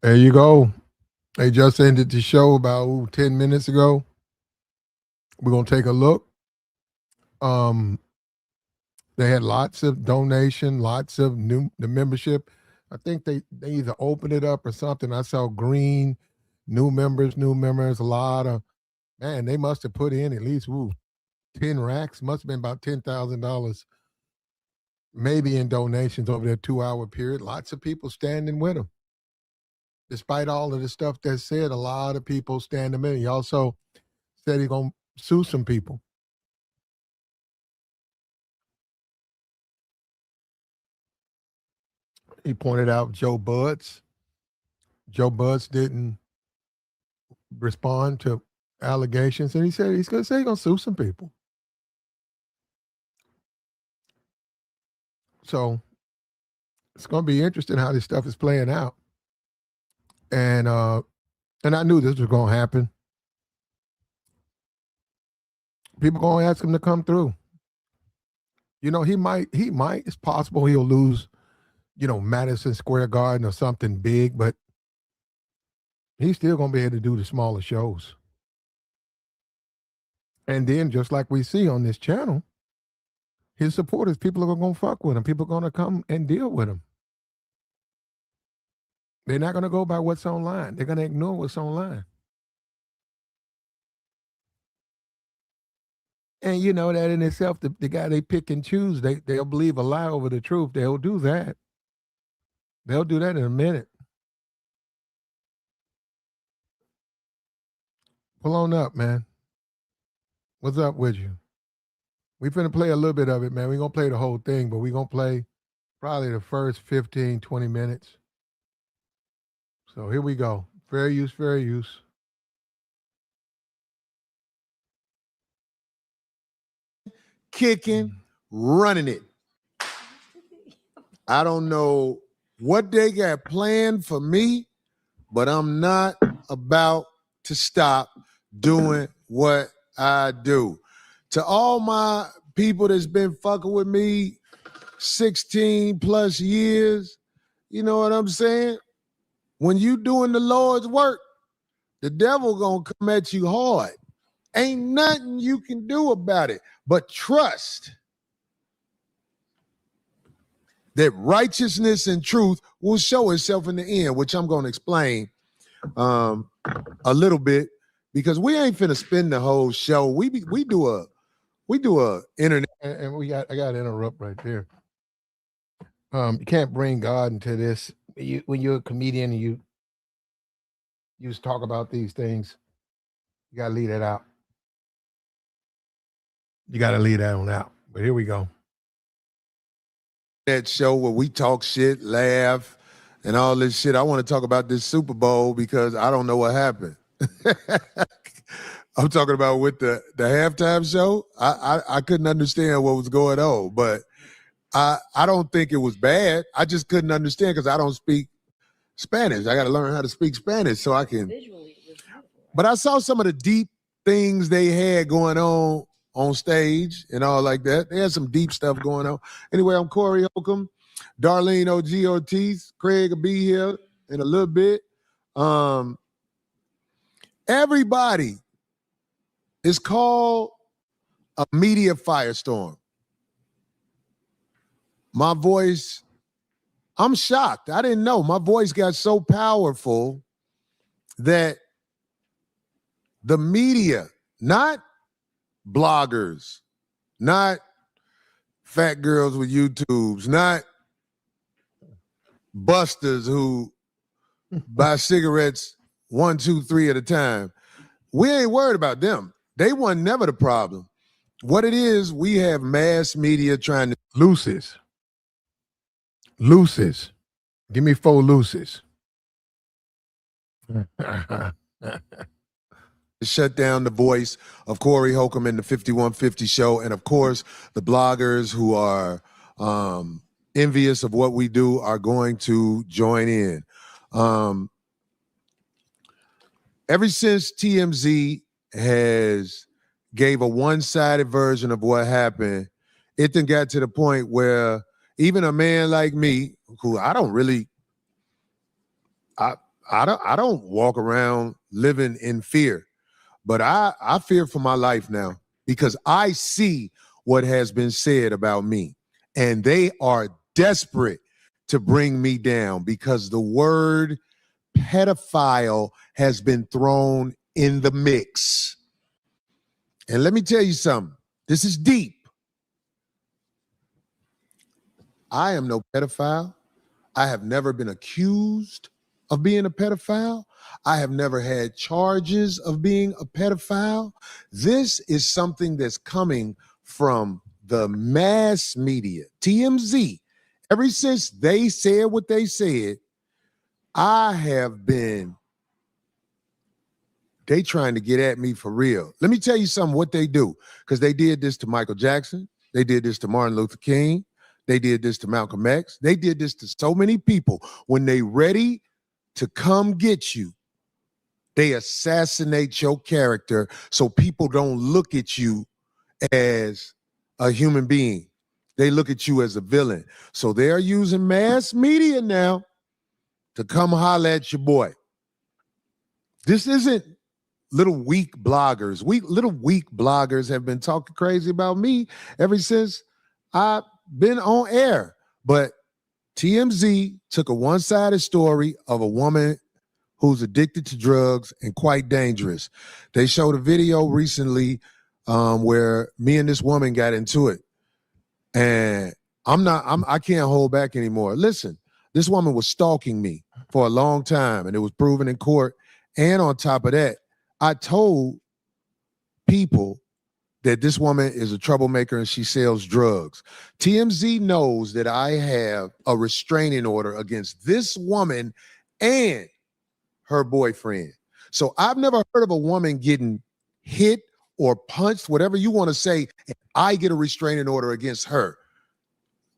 There you go. They just ended the show about 10 minutes ago. We're going to take a look. Um, they had lots of donation, lots of the membership. I think they either opened it up or something. I saw green, new members, a lot of, man, they must have put in at least 10 racks, must have been about $10,000 maybe in donations over that 2 hour period. Lots of people standing with them. Despite all of the stuff that's said, a lot of people stand him in. He also said he's going to sue some people. He pointed out Joe Buds. Joe Buds didn't respond to allegations, and he said he's going to sue some people. So it's going to be interesting how this stuff is playing out. And I knew this was going to happen. People going to ask him to come through. You know, he might. It's possible he'll lose, Madison Square Garden or something big, but he's still going to be able to do the smaller shows. And then, just like we see on this channel, his supporters, people are going to fuck with him. People are going to come and deal with him. They're not going to go by what's online. They're going to ignore what's online. And you know that in itself, the guy they pick and choose, they'll believe a lie over the truth. They'll do that. They'll do that in a minute. Pull on up, man. What's up with you? We finna play a little bit of it, man. We gonna play the whole thing, but we gonna play probably the first 15, 20 minutes. So here we go. Fair use, fair use. Kicking, running it. I don't know what they got planned for me, but I'm not about to stop doing what I do. To all my people that's been fucking with me 16 plus years, you know what I'm saying? When you doing the Lord's work, the devil gonna come at you hard. Ain't nothing you can do about it but trust that righteousness and truth will show itself in the end, which I'm going to explain a little bit, because we ain't finna spend the whole show. We do a internet, and I got to interrupt right there. You can't bring God into this. When you're a comedian and you just talk about these things, you got to leave that out. You got to leave that one out. But here we go. That show where we talk shit, laugh, and all this shit. I want to talk about this Super Bowl because I don't know what happened. I'm talking about with the halftime show. I couldn't understand what was going on, but I don't think it was bad. I just couldn't understand because I don't speak Spanish. I got to learn how to speak Spanish so I can. But I saw some of the deep things they had going on stage and all like that. They had some deep stuff going on. Anyway, I'm Corey Holcomb. Darlene OG Ortiz. Craig will be here in a little bit. Everybody is called a media firestorm. My voice, I'm shocked. I didn't know. My voice got so powerful that the media, not bloggers, not fat girls with YouTubes, not busters who buy cigarettes 1, 2, 3 at a time. We ain't worried about them. They weren't never the problem. What it is, we have mass media trying to Luces. Give me 4 luces. shut down the voice of Corey Holcomb in the 5150 show. And of course, the bloggers who are envious of what we do are going to join in. Ever since TMZ has gave a one-sided version of what happened, it then got to the point where even a man like me, who I I don't walk around living in fear, but I fear for my life now because I see what has been said about me, and they are desperate to bring me down because the word pedophile has been thrown in the mix. And let me tell you something. This is deep. I am no pedophile. I have never been accused of being a pedophile. I have never had charges of being a pedophile. This is something that's coming from the mass media, TMZ. Ever since they said what they said, I have been, they trying to get at me for real. Let me tell you something, what they do, because they did this to Michael Jackson. They did this to Martin Luther King. They did this to Malcolm X. They did this to so many people. When they ready to come get you, they assassinate your character so people don't look at you as a human being. They look at you as a villain. So they're using mass media now to come holler at your boy. This isn't little weak bloggers. Little weak bloggers have been talking crazy about me ever since I've been on air. But TMZ took a one-sided story of a woman who's addicted to drugs and quite dangerous. They showed a video recently where me and this woman got into it. And I can't hold back anymore. Listen, this woman was stalking me for a long time, and it was proven in court. And on top of that, I told people that this woman is a troublemaker and she sells drugs. TMZ knows that I have a restraining order against this woman and her boyfriend. So I've never heard of a woman getting hit or punched, whatever you want to say, and I get a restraining order against her.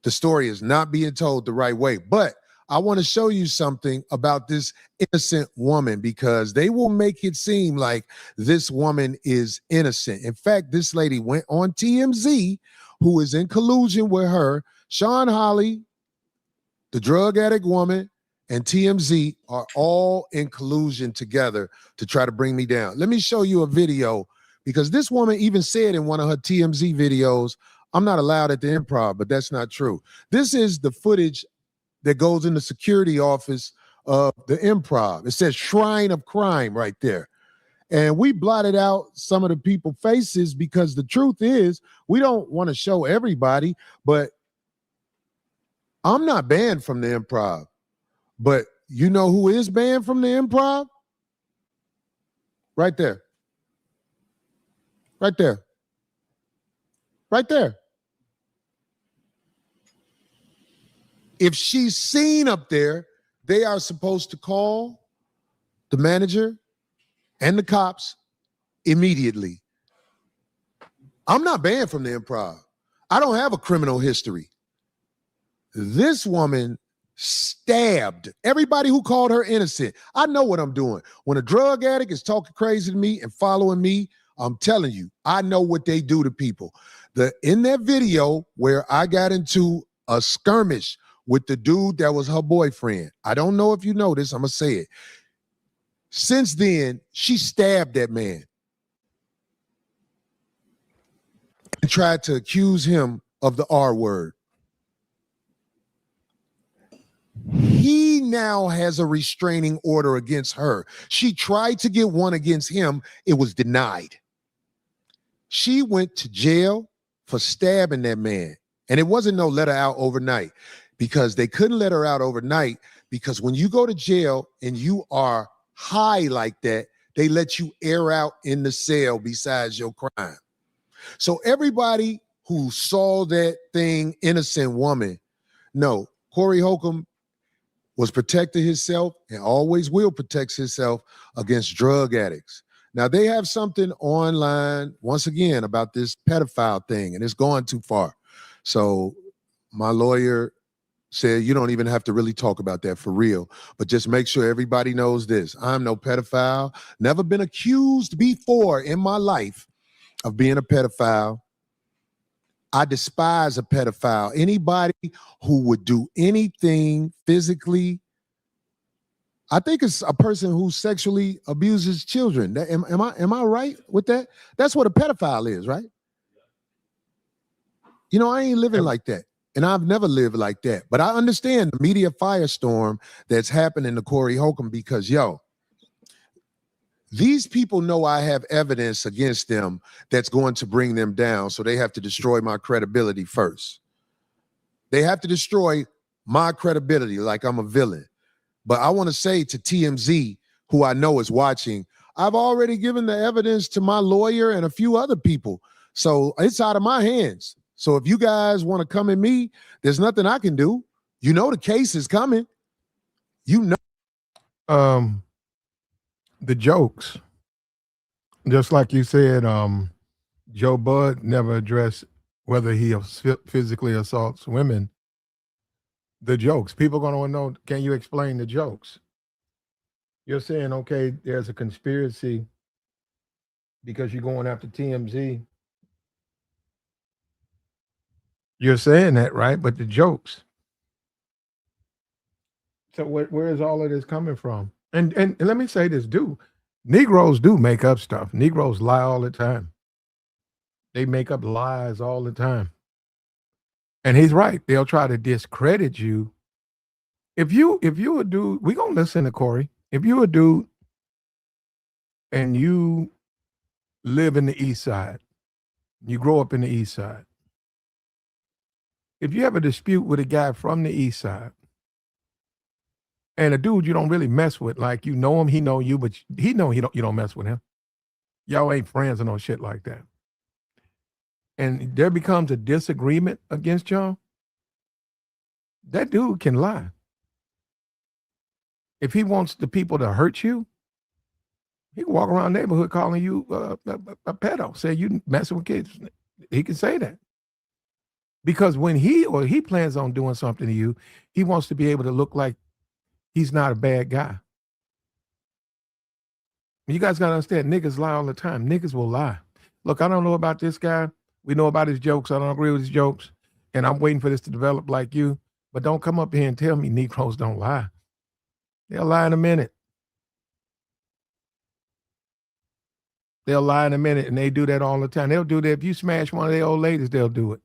The story is not being told the right way. But I want to show you something about this innocent woman because they will make it seem like this woman is innocent. In fact, this lady went on TMZ, who is in collusion with her. Sean Holly, the drug addict woman, and TMZ are all in collusion together to try to bring me down. Let me show you a video because this woman even said in one of her TMZ videos, I'm not allowed at the Improv, but that's not true. This is the footage that goes in the security office of the Improv. It says Shrine of Crime right there. And we blotted out some of the people's faces because the truth is we don't want to show everybody, but I'm not banned from the Improv. But you know who is banned from the Improv? Right there. Right there. Right there. If she's seen up there, they are supposed to call the manager and the cops immediately. I'm not banned from the Improv. I don't have a criminal history. This woman stabbed everybody who called her innocent. I know what I'm doing. When a drug addict is talking crazy to me and following me, I'm telling you, I know what they do to people. In that video where I got into a skirmish with the dude that was her boyfriend, I don't know if you know this, I'm going to say it. Since then, she stabbed that man and tried to accuse him of the R word. He now has a restraining order against her. She tried to get one against him. It was denied. She went to jail for stabbing that man. And it wasn't no let her out overnight because they couldn't let her out overnight because when you go to jail and you are high like that, they let you air out in the cell besides your crime. So everybody who saw that thing, innocent woman, no, Corey Holcomb was protecting himself and always will protect himself against drug addicts. Now, they have something online, once again, about this pedophile thing, and it's going too far. So my lawyer said, you don't even have to really talk about that for real, but just make sure everybody knows this. I'm no pedophile, never been accused before in my life of being a pedophile. I despise a pedophile. Anybody who would do anything physically, I think it's a person who sexually abuses children. Am I right with that? That's what a pedophile is, right? You know, I ain't living like that. And I've never lived like that. But I understand the media firestorm that's happening to Corey Holcomb because, yo, these people know I have evidence against them that's going to bring them down. So they have to destroy my credibility first. They have to destroy my credibility like I'm a villain. But I want to say to TMZ, who I know is watching, I've already given the evidence to my lawyer and a few other people. So it's out of my hands. So if you guys want to come at me, there's nothing I can do. You know the case is coming. You know. The jokes, just like you said, Joe Bud never addressed whether he physically assaults women. The jokes, people are going to want to know, can you explain the jokes? You're saying, okay, there's a conspiracy because you're going after TMZ. You're saying that, right? But the jokes. So where is all of this coming from? And let me say this, Negroes do make up stuff. Negroes lie all the time. They make up lies all the time. And he's right. They'll try to discredit you. If you a dude, we gonna listen to Corey. If you a dude and you live in the East Side, you grow up in the East Side. If you have a dispute with a guy from the East Side, and a dude you don't really mess with, like you know him, he know you, but he know you don't mess with him. Y'all ain't friends or no shit like that. And there becomes a disagreement against y'all, that dude can lie. If he wants the people to hurt you, he can walk around the neighborhood calling you a pedo, say you messing with kids. He can say that. Because when he plans on doing something to you, he wants to be able to look like he's not a bad guy. You guys got to understand, niggas lie all the time. Niggas will lie. Look, I don't know about this guy. We know about his jokes. I don't agree with his jokes. And I'm waiting for this to develop like you. But don't come up here and tell me Negroes don't lie. They'll lie in a minute. They'll lie in a minute, and they do that all the time. They'll do that. If you smash one of their old ladies, they'll do it.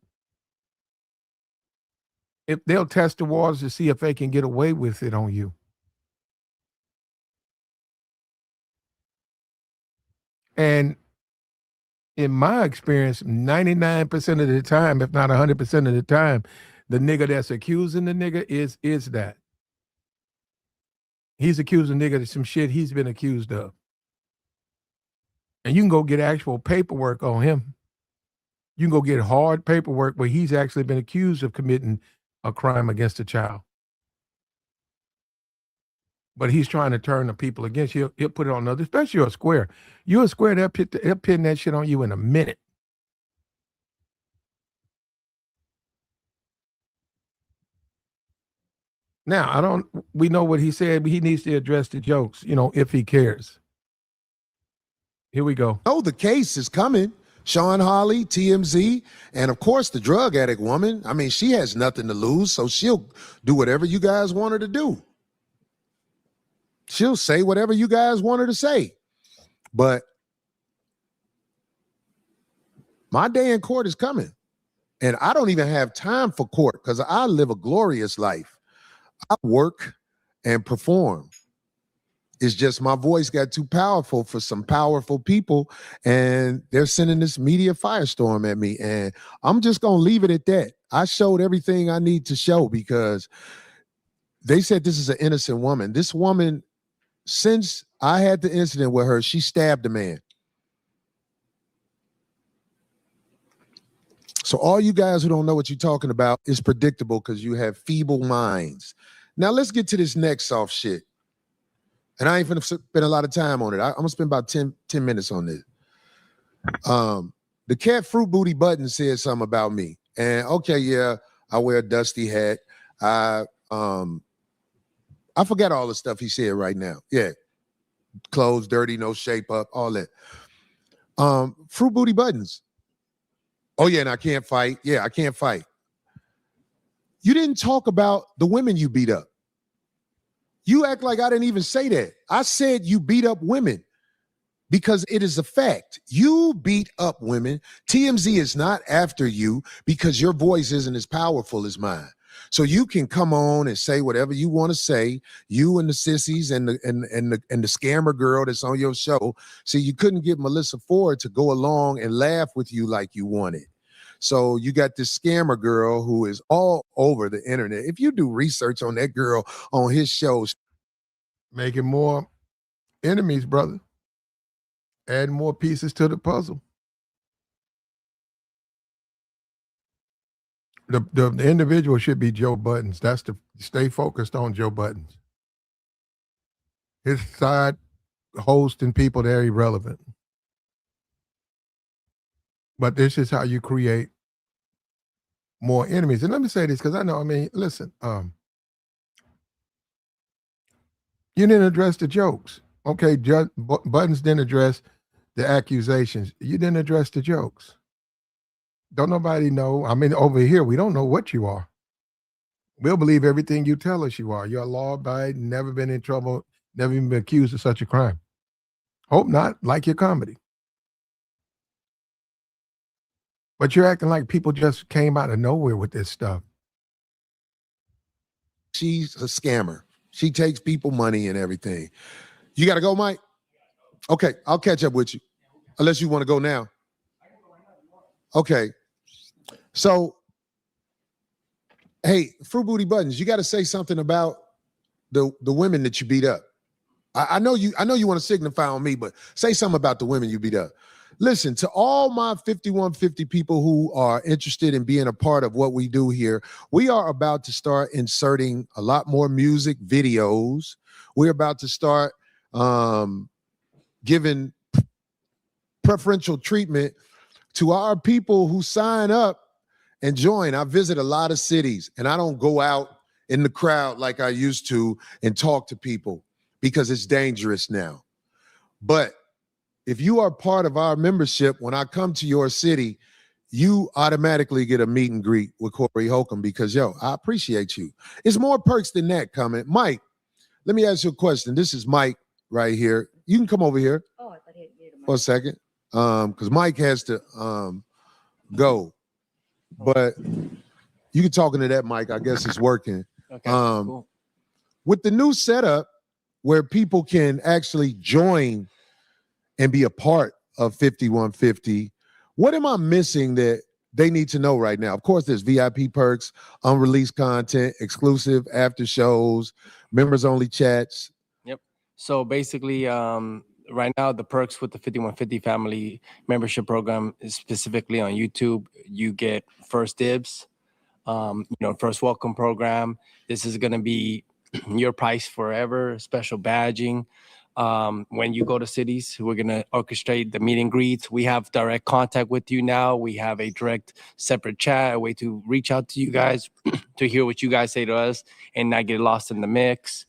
If they'll test the waters to see if they can get away with it on you. And in my experience, 99% of the time, if not 100% of the time, the nigga that's accusing the nigga is that. He's accusing nigga of some shit he's been accused of. And you can go get actual paperwork on him. You can go get hard paperwork where he's actually been accused of committing a crime against a child. But he's trying to turn the people against you. He'll put it on others, especially you're a square. You're a square, they'll pin that shit on you in a minute. Now, we know what he said, but he needs to address the jokes, if he cares. Here we go. Oh, the case is coming. Sean Hawley, TMZ, and of course the drug addict woman. I mean, she has nothing to lose, so she'll do whatever you guys want her to do. She'll say whatever you guys want her to say. But my day in court is coming. And I don't even have time for court because I live a glorious life. I work and perform. It's just my voice got too powerful for some powerful people, and they're sending this media firestorm at me. And I'm just going to leave it at that. I showed everything I need to show because they said this is an innocent woman. This woman, since I had the incident with her, she stabbed a man. So all you guys who don't know what you're talking about is predictable because you have feeble minds. Now let's get to this next soft shit. And I ain't gonna spend a lot of time on it. I'm gonna spend about 10 minutes on this. The cat Fruit Booty Button said something about me. And okay, yeah, I wear a dusty hat. I forgot all the stuff he said right now. Yeah. Clothes dirty, no shape up, all that. Fruit Booty Buttons. Oh, yeah, and I can't fight. Yeah, I can't fight. You didn't talk about the women you beat up. You act like I didn't even say that. I said you beat up women because it is a fact. You beat up women. TMZ is not after you because your voice isn't as powerful as mine. So you can come on and say whatever you want to say. You and the sissies and the scammer girl that's on your show. See, you couldn't get Melissa Ford to go along and laugh with you like you wanted. So you got this scammer girl who is all over the internet. If you do research on that girl on his shows, making more enemies, brother. Adding more pieces to the puzzle. The individual should be Joe Buttons. That's the stay focused on Joe Buttons. His side host and people, they're irrelevant. But this is how you create more enemies. And let me say this, because I know, I mean, listen, you didn't address the jokes. Okay, Buttons didn't address the accusations. You didn't address the jokes. Don't nobody know. I mean, over here, we don't know what you are. We'll believe everything you tell us you are. You're a law-abiding, never been in trouble, never even been accused of such a crime. Hope not, like your comedy. But you're acting like people just came out of nowhere with this stuff. She's a scammer. She takes people money and everything. You got to go, Mike? Okay, I'll catch up with you. Unless you want to go now. Okay. So, hey, Fruit Booty Buttons, you got to say something about the women that you beat up. I know you want to signify on me, but say something about the women you beat up. Listen, to all my 5150 people who are interested in being a part of what we do here, we are about to start inserting a lot more music videos. We're about to start giving preferential treatment to our people who sign up and join. I visit a lot of cities, and I don't go out in the crowd like I used to and talk to people because it's dangerous now. But if you are part of our membership, when I come to your city, you automatically get a meet and greet with Corey Holcomb because, yo, I appreciate you. It's more perks than that coming. Mike, let me ask you a question. This is Mike right here. You can come over here for a second because Mike has to go. But you can talk into that mic. I guess it's working. Okay, cool. With the new setup where people can actually join and be a part of 5150, what am I missing that they need to know right now? Of course, there's VIP perks, unreleased content, exclusive after shows, members only chats. Yep. So basically, right now, the perks with the 5150 family membership program is specifically on YouTube. You get first dibs, first welcome program. This is going to be your price forever, special badging. When you go to cities, we're going to orchestrate the meet and greets. We have direct contact with you now. We have a direct separate chat, a way to reach out to you guys to hear what you guys say to us and not get lost in the mix.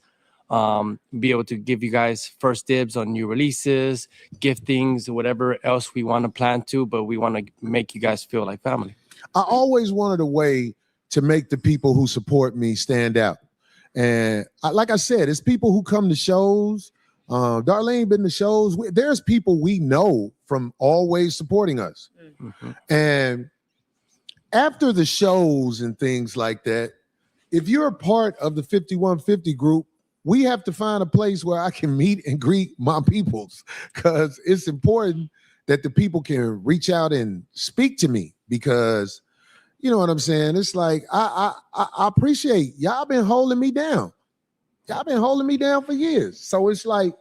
Be able to give you guys first dibs on new releases, giftings, whatever else we want to plan to, but we want to make you guys feel like family. I always wanted a way to make the people who support me stand out. And like I said, it's people who come to shows. Darlene been to shows. There's people we know from always supporting us. Mm-hmm. And after the shows and things like that, if you're a part of the 5150 group, we have to find a place where I can meet and greet my peoples because it's important that the people can reach out and speak to me because, you know what I'm saying? It's like, I appreciate y'all been holding me down. Y'all been holding me down for years. So it's like,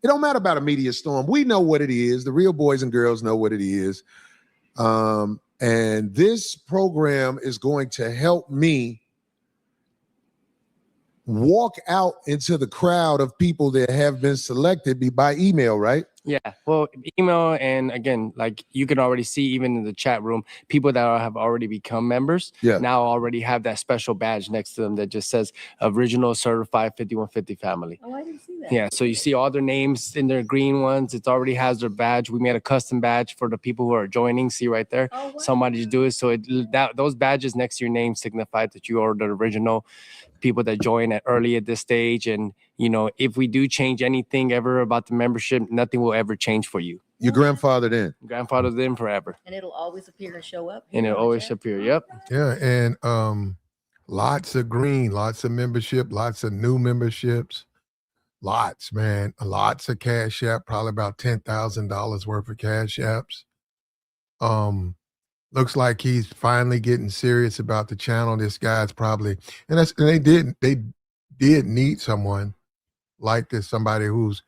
it don't matter about a media storm. We know what it is. The real boys and girls know what it is. And this program is going to help me walk out into the crowd of people that have been selected by email, right? Yeah, well, email, and again, like you can already see even in the chat room, people that have already become members now already have that special badge next to them that just says original certified 5150 family. Oh, I didn't see that. Yeah, so you see all their names in their green ones. It already has their badge. We made a custom badge for the people who are joining. See right there, somebody do it. So those badges next to your name signify that you are the original people that join early at this stage, and if we do change anything ever about the membership, nothing will ever change for you. Your grandfathered in. Grandfather's in forever. And it'll always appear and show up. And it'll always appear. Yep. Yeah, and lots of green, lots of membership, lots of new memberships, lots, man, lots of Cash App, probably about $10,000 worth of Cash Apps. Looks like he's finally getting serious about the channel. This guy's probably, and they did need someone like this, somebody who's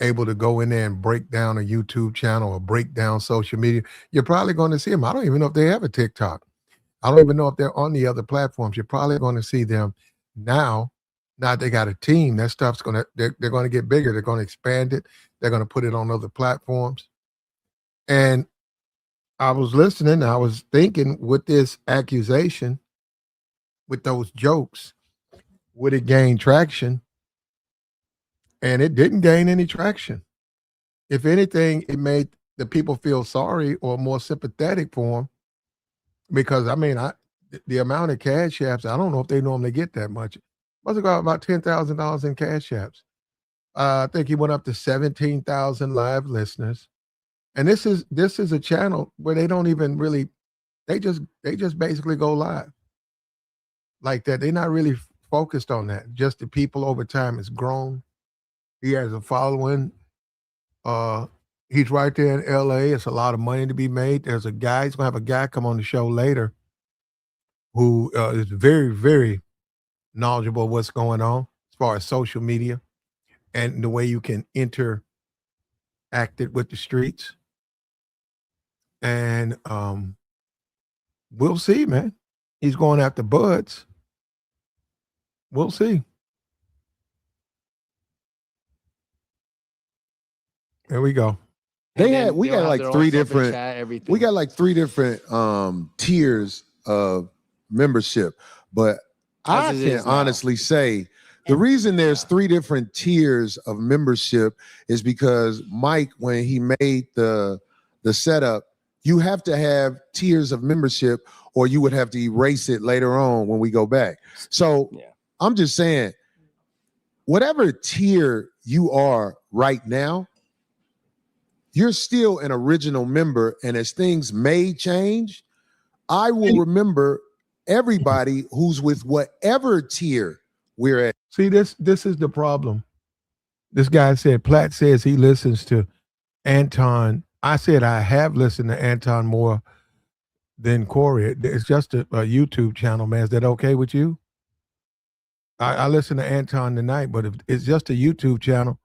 able to go in there and break down a YouTube channel or break down social media. You're probably going to see them. I don't even know if they have a TikTok. I don't even know if they're on the other platforms. You're probably going to see them now. Now they got a team. That stuff's they're going to get bigger. They're going to expand it. They're going to put it on other platforms. And I was listening. I was thinking, with this accusation, with those jokes, would it gain traction? And it didn't gain any traction. If anything, it made the people feel sorry or more sympathetic for him. Because the amount of Cash Apps, I don't know if they normally get that much. Must have got about $10,000 in Cash Apps. I think he went up to 17,000 live listeners. And this is a channel where they don't even really, they just basically go live like that. They're not really focused on that. Just the people over time has grown. He has a following. He's right there in LA. It's a lot of money to be made. There's a guy, he's gonna have a guy come on the show later who is very, very knowledgeable of what's going on as far as social media and the way you can interact it with the streets. And we'll see, man. He's going after buds. We'll see. There we go. We They'll got have like their own three separate different. chat, everything. We got like three different tiers of membership, but I As it can is now. honestly say the reason there's three different tiers of membership is because Mike, when he made the setup, you have to have tiers of membership or you would have to erase it later on when we go back. So Yeah. I'm just saying, whatever tier you are right now, you're still an original member. And as things may change, I will remember everybody who's with whatever tier we're at. See, this is the problem. This guy said, Platt says he listens to Anton. I said I have listened to Anton more than Corey. It's just a YouTube channel, man. Is that okay with you? I listened to Anton tonight, but if it's just a YouTube channel,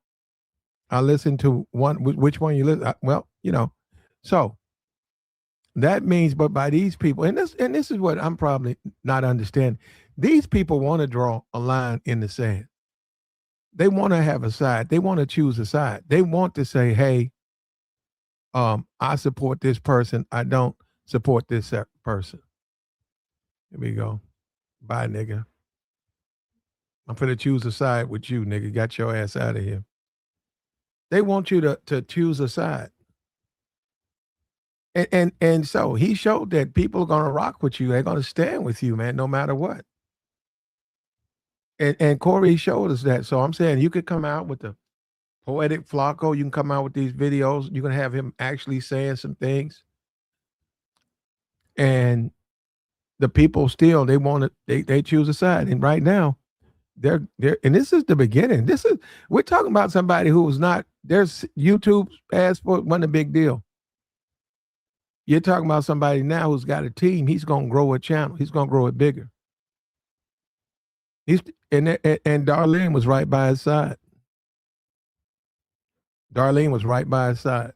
I listen to one. Which one you listen? Well, so that means, but by these people, and this is what I'm probably not understanding. These people want to draw a line in the sand. They want to have a side. They want to choose a side. They want to say, hey, I support this person. I don't support this person. Here we go. Bye, nigga. I'm finna choose a side with you, nigga. Got your ass out of here. They want you to choose a side. And so he showed that people are gonna rock with you. They're gonna stand with you, man, no matter what. And Corey showed us that. So I'm saying you could come out with the Poetic Flacco. You can come out with these videos. You can have him actually saying some things. And the people still, they choose a side. And right now, they're and this is the beginning. We're talking about somebody who was not, there's YouTube passport wasn't a big deal. You're talking about somebody now who's got a team. He's gonna grow a channel. He's gonna grow it bigger. And Darlene was right by his side. Darlene was right by his side.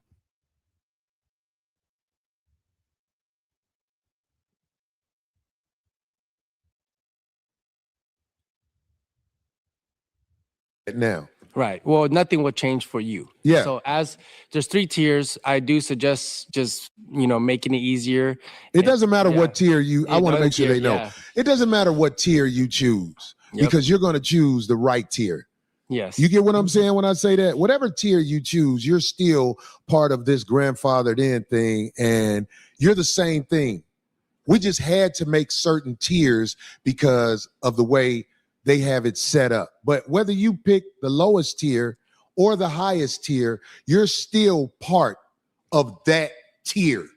Now. Right. Well, nothing will change for you. Yeah. So as there's 3 tiers, I do suggest just, making it easier. It doesn't matter Yeah. what tier I want to make sure they know. Yeah. It doesn't matter what tier you choose because you're going to choose the right tier. Yes. You get what I'm saying when I say that? Whatever tier you choose, you're still part of this grandfathered in thing, and you're the same thing. We just had to make certain tiers because of the way they have it set up. But whether you pick the lowest tier or the highest tier, you're still part of that tier.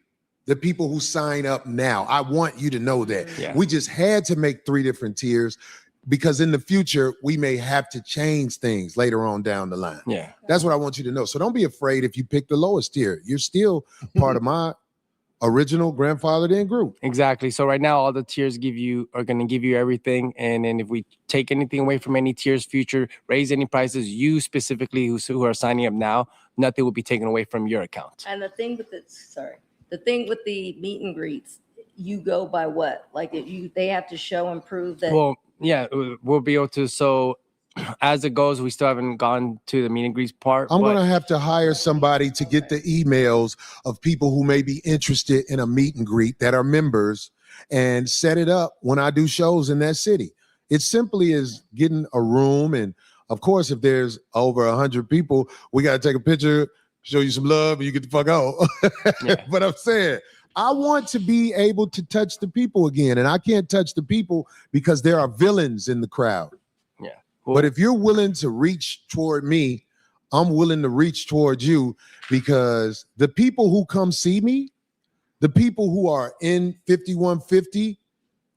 The people who sign up now. I want you to know that. Yeah. We just had to make 3 different tiers because in the future, we may have to change things later on down the line. Yeah. That's what I want you to know. So don't be afraid if you pick the lowest tier. You're still part of my original grandfathered in group. Exactly. So right now, all the tiers are going to give you everything. And then if we take anything away from any tiers future, raise any prices, you specifically who are signing up now, nothing will be taken away from your account. And the thing with the thing with the meet and greets, you go by what? Like they have to show and prove that. Well, yeah, we'll be able to. So as it goes, we still haven't gone to the meet and greets part. I'm going to have to hire somebody to get the emails of people who may be interested in a meet and greet that are members and set it up when I do shows in that city. It simply is getting a room. And of course, if there's over 100 people, we got to take a picture, show you some love, and you get the fuck out. Yeah. But I'm saying, I want to be able to touch the people again. And I can't touch the people because there are villains in the crowd. Yeah. But if you're willing to reach toward me, I'm willing to reach toward you, because the people who come see me, the people who are in 5150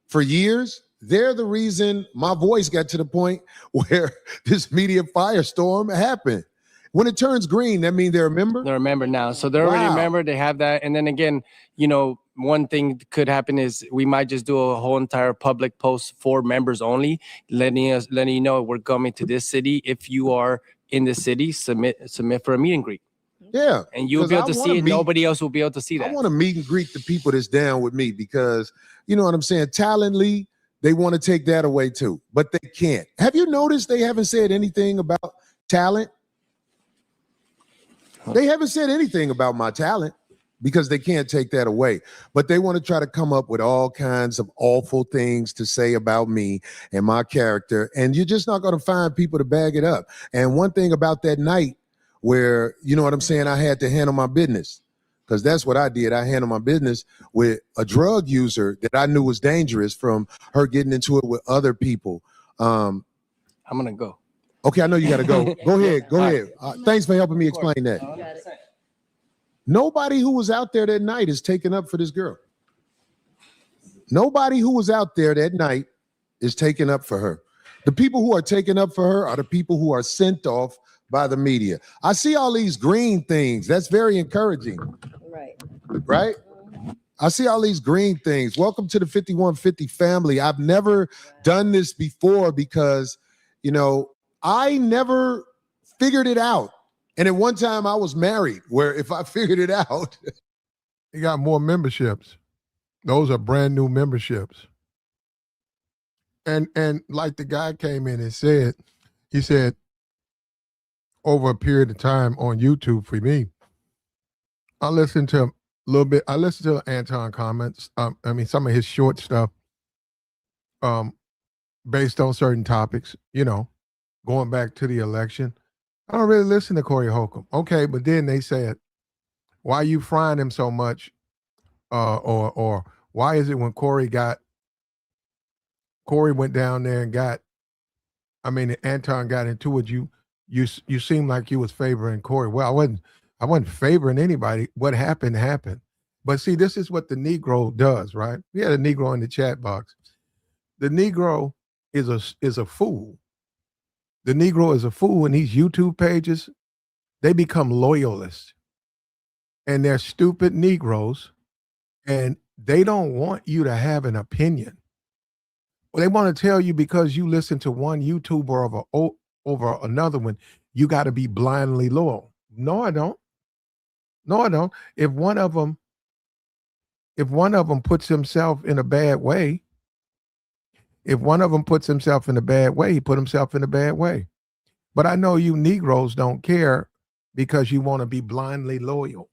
for years, they're the reason my voice got to the point where this media firestorm happened. When it turns green, that means they're a member? They're a member now. So they're already a Wow. member. They have that. And then again, one thing could happen is we might just do a whole entire public post for members only, letting you know we're coming to this city. If you are in the city, submit for a meet and greet. Yeah. And you'll be able to see it. Nobody else will be able to see that. I want to meet and greet the people that's down with me, because you know what I'm saying? Talently, they want to take that away too, but they can't. Have you noticed they haven't said anything about talent? They haven't said anything about my talent because they can't take that away. But they want to try to come up with all kinds of awful things to say about me and my character. And you're just not going to find people to bag it up. And one thing about that night where, you know what I'm saying, I had to handle my business, because that's what I did. I handled my business with a drug user that I knew was dangerous from her getting into it with other people. I'm going to go. Okay, I know you got to go. Go ahead. Thanks for helping me explain that. Nobody who was out there that night is taking up for this girl. Nobody who was out there that night is taking up for her. The people who are taking up for her are the people who are sent off by the media. I see all these green things. That's very encouraging. Right? I see all these green things. Welcome to the 5150 family. I've never done this before because, I never figured it out. And at one time I was married, where if I figured it out. You got more memberships. Those are brand new memberships. And like the guy came in and said, he said, over a period of time on YouTube for me, I listened to a little bit. I listened to Anton comments. Some of his short stuff based on certain topics, going back to the election. I don't really listen to Corey Holcomb. Okay, but then they said, why are you frying him so much? Or why is it when Corey went down there and Anton got into it, you seem like you was favoring Corey. Well, I wasn't favoring anybody. What happened happened. But see, this is what the Negro does, right? We had a Negro in the chat box. The Negro is a fool. The Negro is a fool, and these YouTube pages, they become loyalists. And they're stupid Negroes, and they don't want you to have an opinion. They want to tell you because you listen to one YouTuber over another one, you got to be blindly loyal. No, I don't. If one of them puts himself in a bad way, he put himself in a bad way. But I know you Negroes don't care because you want to be blindly loyal.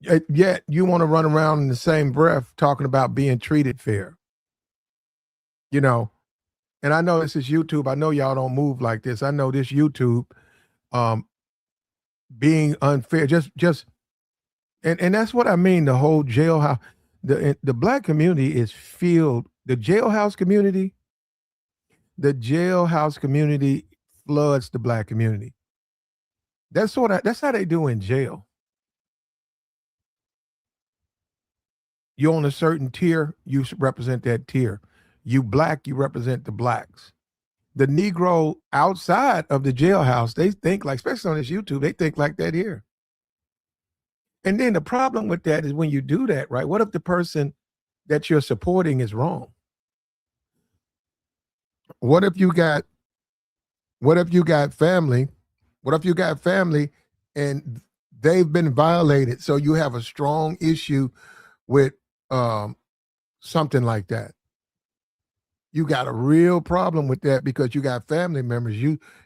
Yet you want to run around in the same breath talking about being treated fair. And I know this is YouTube. I know y'all don't move like this. I know this YouTube being unfair. And that's what I mean. The whole jailhouse, the Black community is filled. The jailhouse community, the jailhouse community floods the black community. That's how they do in jail. You're on a certain tier, you represent that tier. You black, you represent the blacks. The Negro outside of the jailhouse, they think like, especially on this YouTube, they think like that here. And then the problem with that is when you do that, right? What if the person that you're supporting is wrong? What if you got family? What if you got family and they've been violated? So you have a strong issue with something like that. You got a real problem with that because you got family members.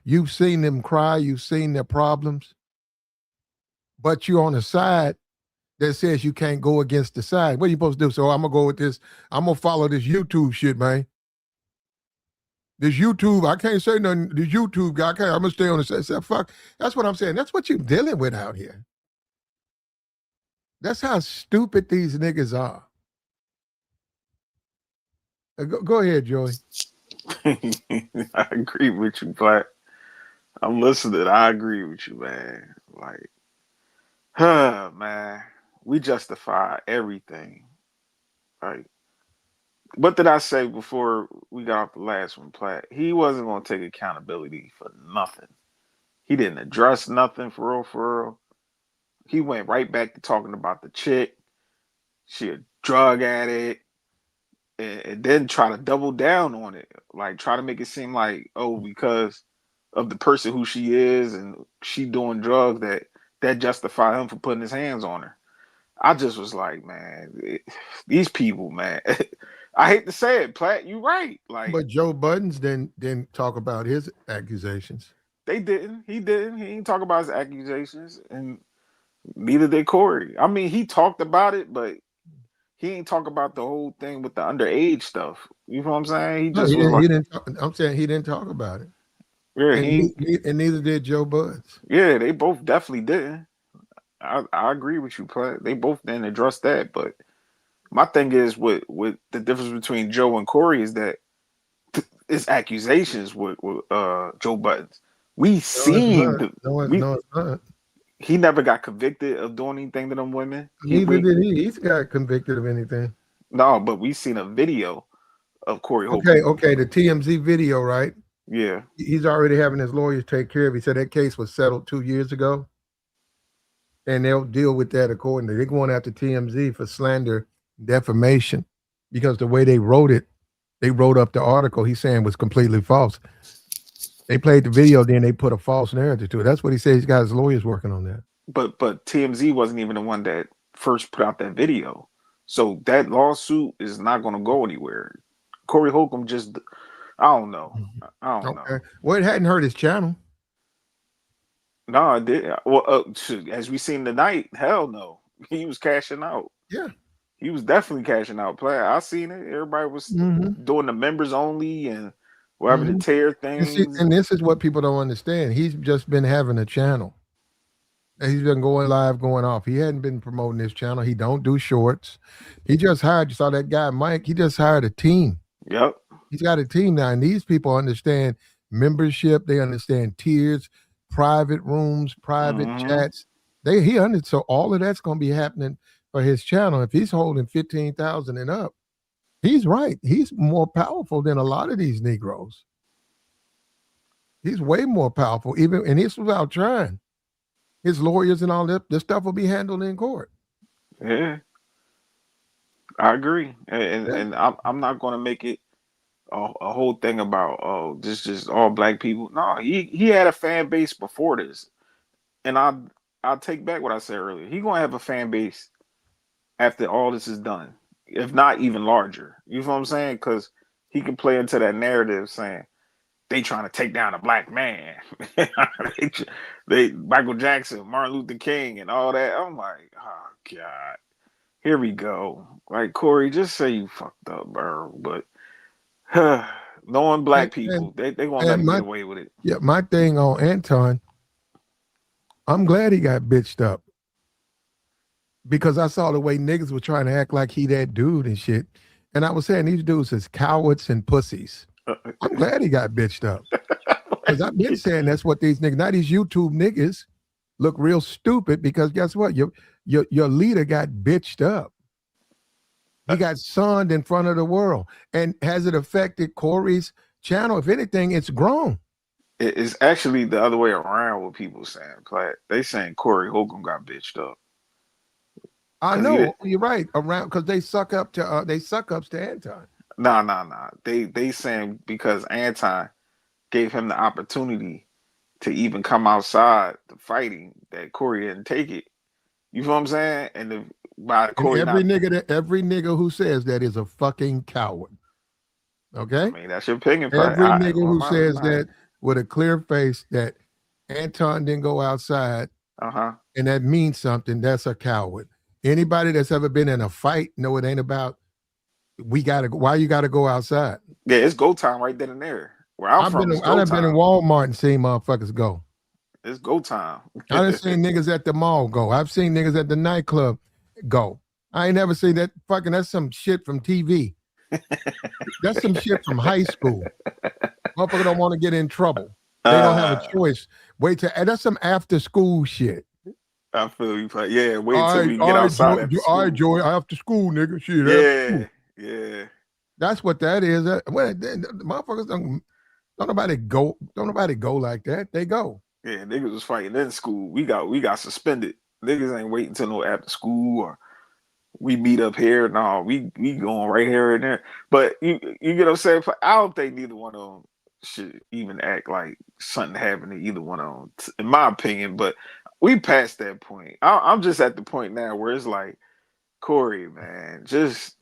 You've seen them cry, you've seen their problems, but you're on a side that says you can't go against the side. What are you supposed to do? So I'm gonna go with this. I'm gonna follow this YouTube shit, man. This YouTube, I can't say nothing. This YouTube guy, I'm gonna stay on the side. Say, fuck. That's what I'm saying. That's what you're dealing with out here. That's how stupid these niggas are. Go ahead, Joey. I agree with you, Black. I'm listening. I agree with you, man. Like, man, we justify everything. Like, what did I say before we got off the last one, Platt? He wasn't going to take accountability for nothing. He didn't address nothing for real, for real. He went right back to talking about the chick. She a drug addict. And then try to double down on it. Like, try to make it seem like, oh, because of the person who she is and she doing drugs, that justify him for putting his hands on her. I just was like, man, these people, man. I hate to say it, Platt, you right. Like, but Joe Buttons didn't talk about his accusations. They didn't. He didn't. He didn't talk about his accusations, and neither did Corey. I mean, he talked about it, but he ain't talk about the whole thing with the underage stuff. You know what I'm saying? He just I'm saying he didn't talk about it. Yeah, and neither did Joe Buttons. Yeah, they both definitely didn't. I agree with you, Platt. They both didn't address that. But my thing is, with the difference between Joe and Corey is that it's accusations with Joe Buttons. We seen it's not. He never got convicted of doing anything to them women. Neither did he. He's got convicted of anything. No, but we seen a video of Corey Holcomb. Okay, the TMZ video, right? Yeah. He's already having his lawyers take care of it. He said that case was settled 2 years ago. And they'll deal with that accordingly. They're going after TMZ for slander, defamation, because the way they wrote it, they wrote up the article he's saying was completely false. They played the video, then they put a false narrative to it. That's what he said. He's got his lawyers working on that. But TMZ wasn't even the one that first put out that video. So that lawsuit is not going to go anywhere. Corey Holcomb just, I don't know. Know. Well, it hadn't hurt his channel. No, it did. Well, as we seen tonight, hell no. He was cashing out. Yeah. He was definitely cashing out. Player, I seen it. Everybody was doing the members only and whatever the tear things. And this is what people don't understand. He's just been having a channel. He's been going live, going off. He hadn't been promoting his channel. He don't do shorts. He just hired, you saw that guy, Mike, he just hired a team. Yep. He's got a team now, and these people understand membership. They understand tiers, private rooms, private chats. So all of that's going to be happening for his channel. If he's holding 15,000 and up, he's right. He's more powerful than a lot of these Negroes. He's way more powerful, and this without trying. His lawyers and all that, the stuff will be handled in court. Yeah, I agree, and I'm not going to make it a whole thing about this just all black people. No, he had a fan base before this, and I'll take back what I said earlier. He's gonna have a fan base after all this is done, if not even larger. You know what I'm saying? Because he can play into that narrative saying they trying to take down a black man. they Michael Jackson, Martin Luther King, and all that. I'm like, oh God, here we go. Like, Corey, just say you fucked up, bro. But knowing black people, they gonna let him get away with it. Yeah, my thing on Anton, I'm glad he got bitched up. Because I saw the way niggas were trying to act like he that dude and shit. And I was saying these dudes is cowards and pussies. I'm glad he got bitched up. Because I've been saying that's what these niggas, now these YouTube niggas look real stupid because guess what? Your leader got bitched up. He got sunned in front of the world. And has it affected Corey's channel? If anything, it's grown. It's actually the other way around what people saying. Platt. They saying Corey Holcomb got bitched up. I know you're right. Around because they suck up to they suck ups to Anton. Nah. They saying because Anton gave him the opportunity to even come outside the fighting that Corey didn't take it. You know what I'm saying? And by Corey, every nigga who says that is a fucking coward. Okay, I mean that's your opinion. Every nigga who says that with a clear face that Anton didn't go outside, and that means something, that's a coward. Anybody that's ever been in a fight know it ain't about why you gotta go outside. Yeah, it's go time right then and there. Where I'm from, I've been in Walmart and seen motherfuckers go. It's go time. I done seen niggas at the mall go. I've seen niggas at the nightclub go. I ain't never seen that fucking, that's some shit from TV. That's some shit from high school. Motherfucker don't want to get in trouble. They don't have a choice. That's some after school shit. I feel you. Yeah, wait till we get outside. All right, Joey, after school, nigga. Shit. Yeah. That's what that is. Motherfuckers don't nobody go like that. They go. Yeah, niggas was fighting in school. We got suspended. Niggas ain't waiting till no after school or we meet up here. No, we going right here and there. But you get what I'm saying? I don't think neither one of them should even act like something happened to either one of them, in my opinion. But we passed that point. I'm just at the point now where it's like, Corey, man, just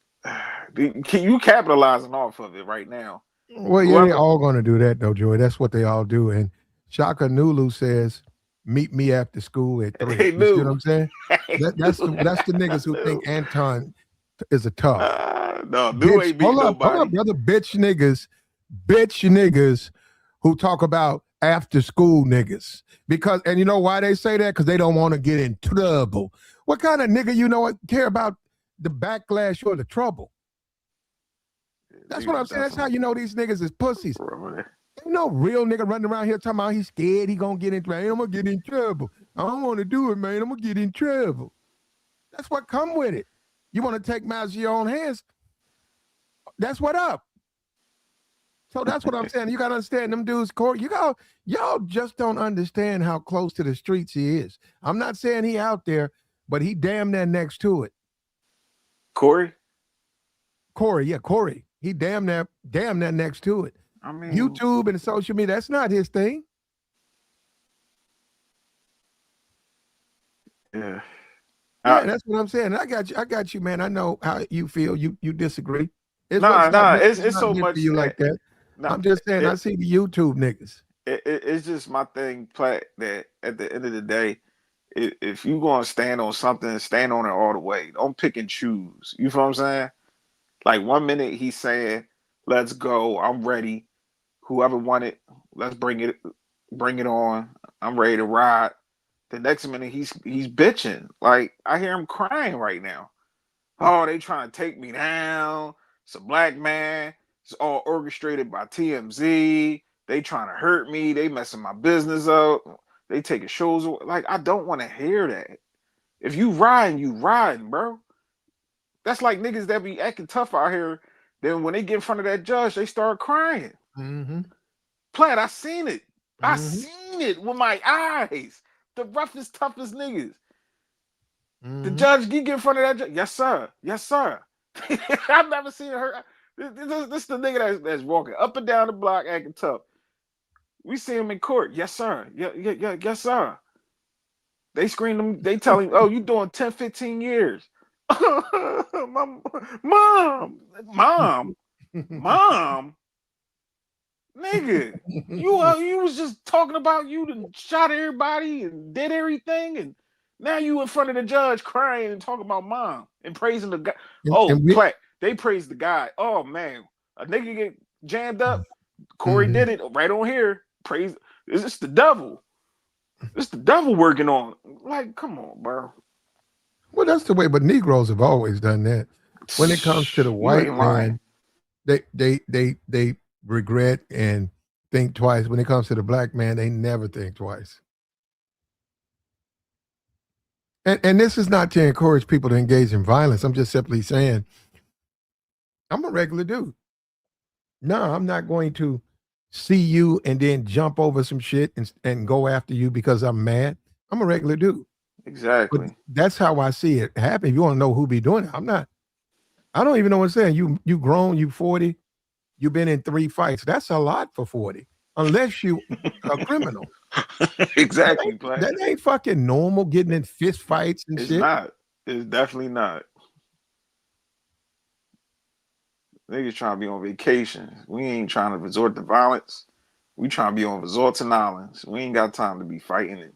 you capitalizing off of it right now. Well, yeah, they're all going to do that though, Joey. That's what they all do. And Shaka Nulu says, "Meet me after school at 3." You see what I'm saying? That's the niggas who think Anton is a tough. No, bitch, ain't beat nobody. Hold up, brother. Bitch niggas who talk about after school niggas. Because, and you know why they say that? Because they don't want to get in trouble. What kind of nigga care about the backlash or the trouble? That's what I'm saying. That's how you know these niggas is pussies. Ain't no real nigga running around here talking about he's scared he gonna get in trouble. I'm gonna get in trouble. I don't want to do it, man. I'm gonna get in trouble. That's what come with it. You want to take matters in your own hands. That's what up. So that's what I'm saying. You gotta understand them dudes, Corey. Y'all just don't understand how close to the streets he is. I'm not saying he out there, but he damn near next to it. Corey, yeah, Corey. He damn near next to it. I mean, YouTube and social media, that's not his thing. Yeah. That's what I'm saying. I got you, man. I know how you feel. You disagree. It's so much you like that. I'm just saying, I see the YouTube niggas. It's just my thing, Platt, that at the end of the day, if you gonna stand on something, stand on it all the way. Don't pick and choose. You know what I'm saying? Like 1 minute he's saying, "Let's go. I'm ready. Whoever won it, let's bring it on. I'm ready to ride." The next minute he's bitching. Like I hear him crying right now. Oh, they trying to take me down. It's a black man. It's all orchestrated by TMZ. They trying to hurt me. They messing my business up. They taking shows away. Like I don't want to hear that. If you riding, bro. That's like niggas that be acting tough out here. Then when they get in front of that judge, they start crying. Mm-hmm. Platt, I seen it. Mm-hmm. I seen it with my eyes. The roughest, toughest niggas. Mm-hmm. The judge, he get in front of that judge. Yes, sir. I've never seen her. This is the nigga that's walking up and down the block acting tough. We see him in court. Yes, sir. Yes, sir. They screen him. They tell him, "Oh, you doing 10, 15 years." Mom, nigga, you was just talking about you done shot everybody and did everything, and now you in front of the judge crying and talking about mom and praising the guy. Platt, they praise the guy. Oh man, a nigga get jammed up. Corey did it right on here. Praise. It's the devil. It's the devil working on. Like, come on, bro. Well, that's the way, but Negroes have always done that. When it comes to the white man, they regret and think twice. When it comes to the black man, they never think twice. And this is not to encourage people to engage in violence. I'm just simply saying, I'm a regular dude. No, I'm not going to see you and then jump over some shit and go after you because I'm mad. I'm a regular dude. Exactly. But that's how I see it happen. If you want to know who be doing it, I don't even know what I'm saying. You grown, you 40, you've been in 3 fights. That's a lot for 40. Unless you a criminal. Exactly. That ain't fucking normal, getting in fist fights and It's shit. not. It's definitely not. Niggas trying to be on vacation. We ain't trying to resort to violence. We trying to be on resorts and islands. We ain't got time to be fighting it.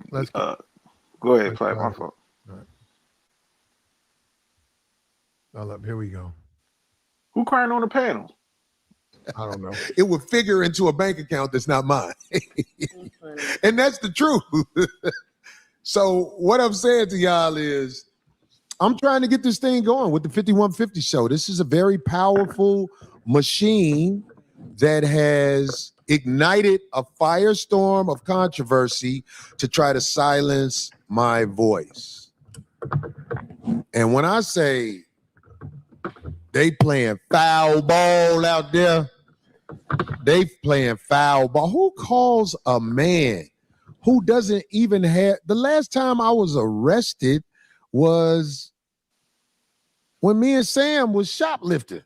Let's go ahead, Platt. My fault. All right. Hold up, here we go. Who crying on the panel? I don't know. It would figure into a bank account that's not mine. And that's the truth. So what I'm saying to y'all is I'm trying to get this thing going with the 5150 show. This is a very powerful machine that has ignited a firestorm of controversy to try to silence my voice. And when I say they playing foul ball out there, they playing foul ball. Who calls a man who doesn't even have... The last time I was arrested was when me and Sam was shoplifting.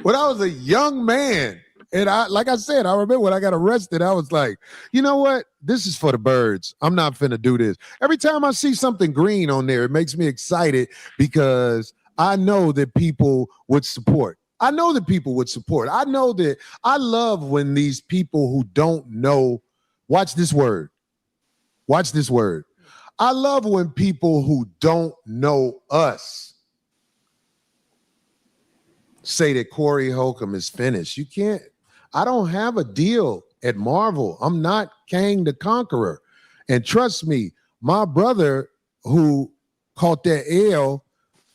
When I was a young man. And like I said, I remember when I got arrested, I was like, you know what? This is for the birds. I'm not finna do this. Every time I see something green on there, it makes me excited because I know that people would support. I know that people would support. I know that I love when these people who don't know, watch this word. Watch this word. I love when people who don't know us say that Corey Holcomb is finished. You can't. I don't have a deal at Marvel. I'm not Kang the Conqueror. And trust me, my brother who caught that L,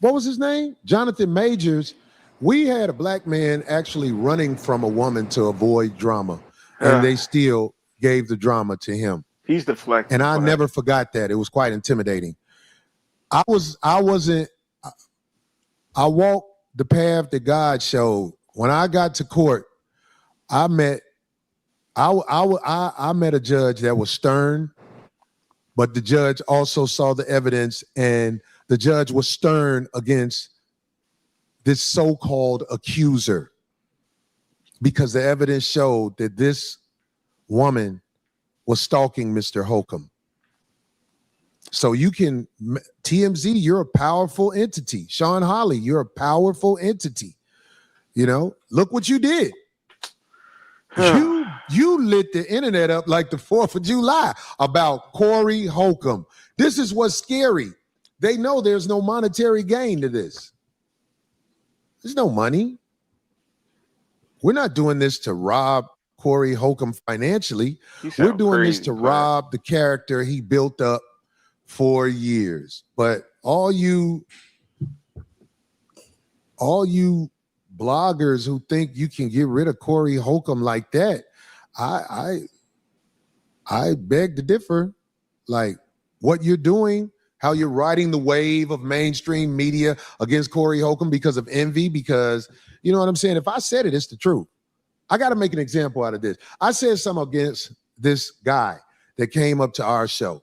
what was his name? Jonathan Majors. We had a black man actually running from a woman to avoid drama, and they still gave the drama to him. He's deflecting. And I never forgot that. It was quite intimidating. I walked the path that God showed. When I got to court, I met a judge that was stern, but the judge also saw the evidence, and the judge was stern against this so-called accuser because the evidence showed that this woman was stalking Mr. Holcomb. So you can, TMZ, you're a powerful entity. Sean Holly, you're a powerful entity. You know, look what you did. You lit the internet up like the 4th of July about Corey Holcomb. This is what's scary. They know there's no monetary gain to this. There's no money. We're not doing this to rob Corey Holcomb financially. We're doing this to rob the character he built up for years. But all you bloggers who think you can get rid of Corey Holcomb like that, I beg to differ. Like what you're doing, how you're riding the wave of mainstream media against Corey Holcomb because of envy, because you know what I'm saying? If I said it, it's the truth. I got to make an example out of this. I said something against this guy that came up to our show.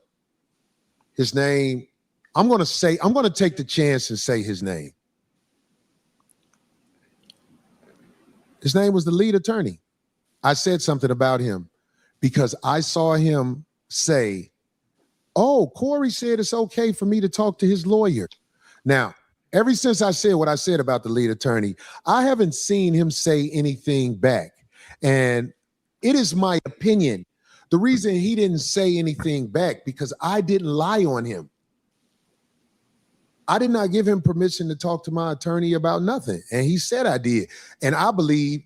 His name, I'm going to take the chance and say his name. His name was the lead attorney. I said something about him because I saw him say, oh, Corey said it's okay for me to talk to his lawyer. Now, ever since I said what I said about the lead attorney, I haven't seen him say anything back. And it is my opinion. The reason he didn't say anything back because I didn't lie on him. I did not give him permission to talk to my attorney about nothing. And he said I did. And I believe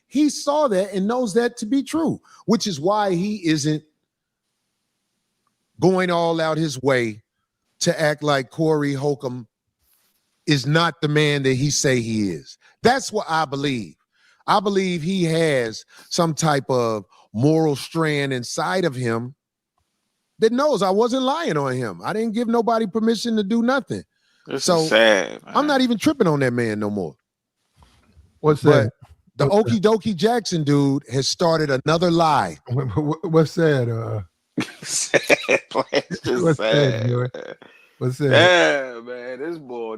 he saw that and knows that to be true, which is why he isn't going all out his way to act like Corey Holcomb is not the man that he say he is. That's what I believe. I believe he has some type of moral strand inside of him that knows I wasn't lying on him. I didn't give nobody permission to do nothing. This So, is sad, man. I'm not even tripping on that man no more. What's But that? the Okie Dokie Jackson dude has started another lie. What's that? Sad, man. It's just What's sad. that, Joey? Man. What's that? Yeah, man. This boy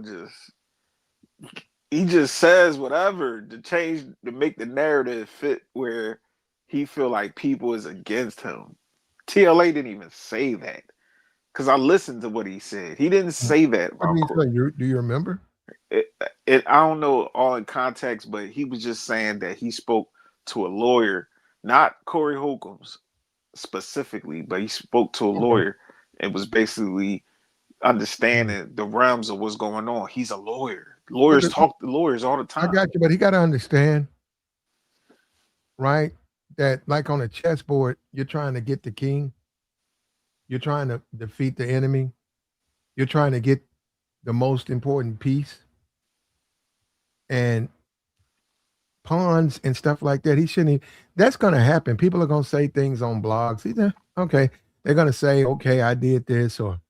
he just says whatever to make the narrative fit where he feel like people is against him. TLA didn't even say that. Because I listened to what he said. He didn't say that What about did he Corey. say? Do you remember? I don't know all in context, but he was just saying that he spoke to a lawyer, not Corey Holcomb's specifically, but he spoke to a lawyer and was basically understanding the realms of what's going on. He's a lawyer. Lawyers talk to lawyers all the time. I got you, but he got to understand, right, that like on a chessboard, you're trying to get the king. You're trying to defeat the enemy. You're trying to get the most important piece. And pawns and stuff like that. He shouldn't. That's going to happen. People are going to say things on blogs. Okay, they're going to say, "Okay, I did this," or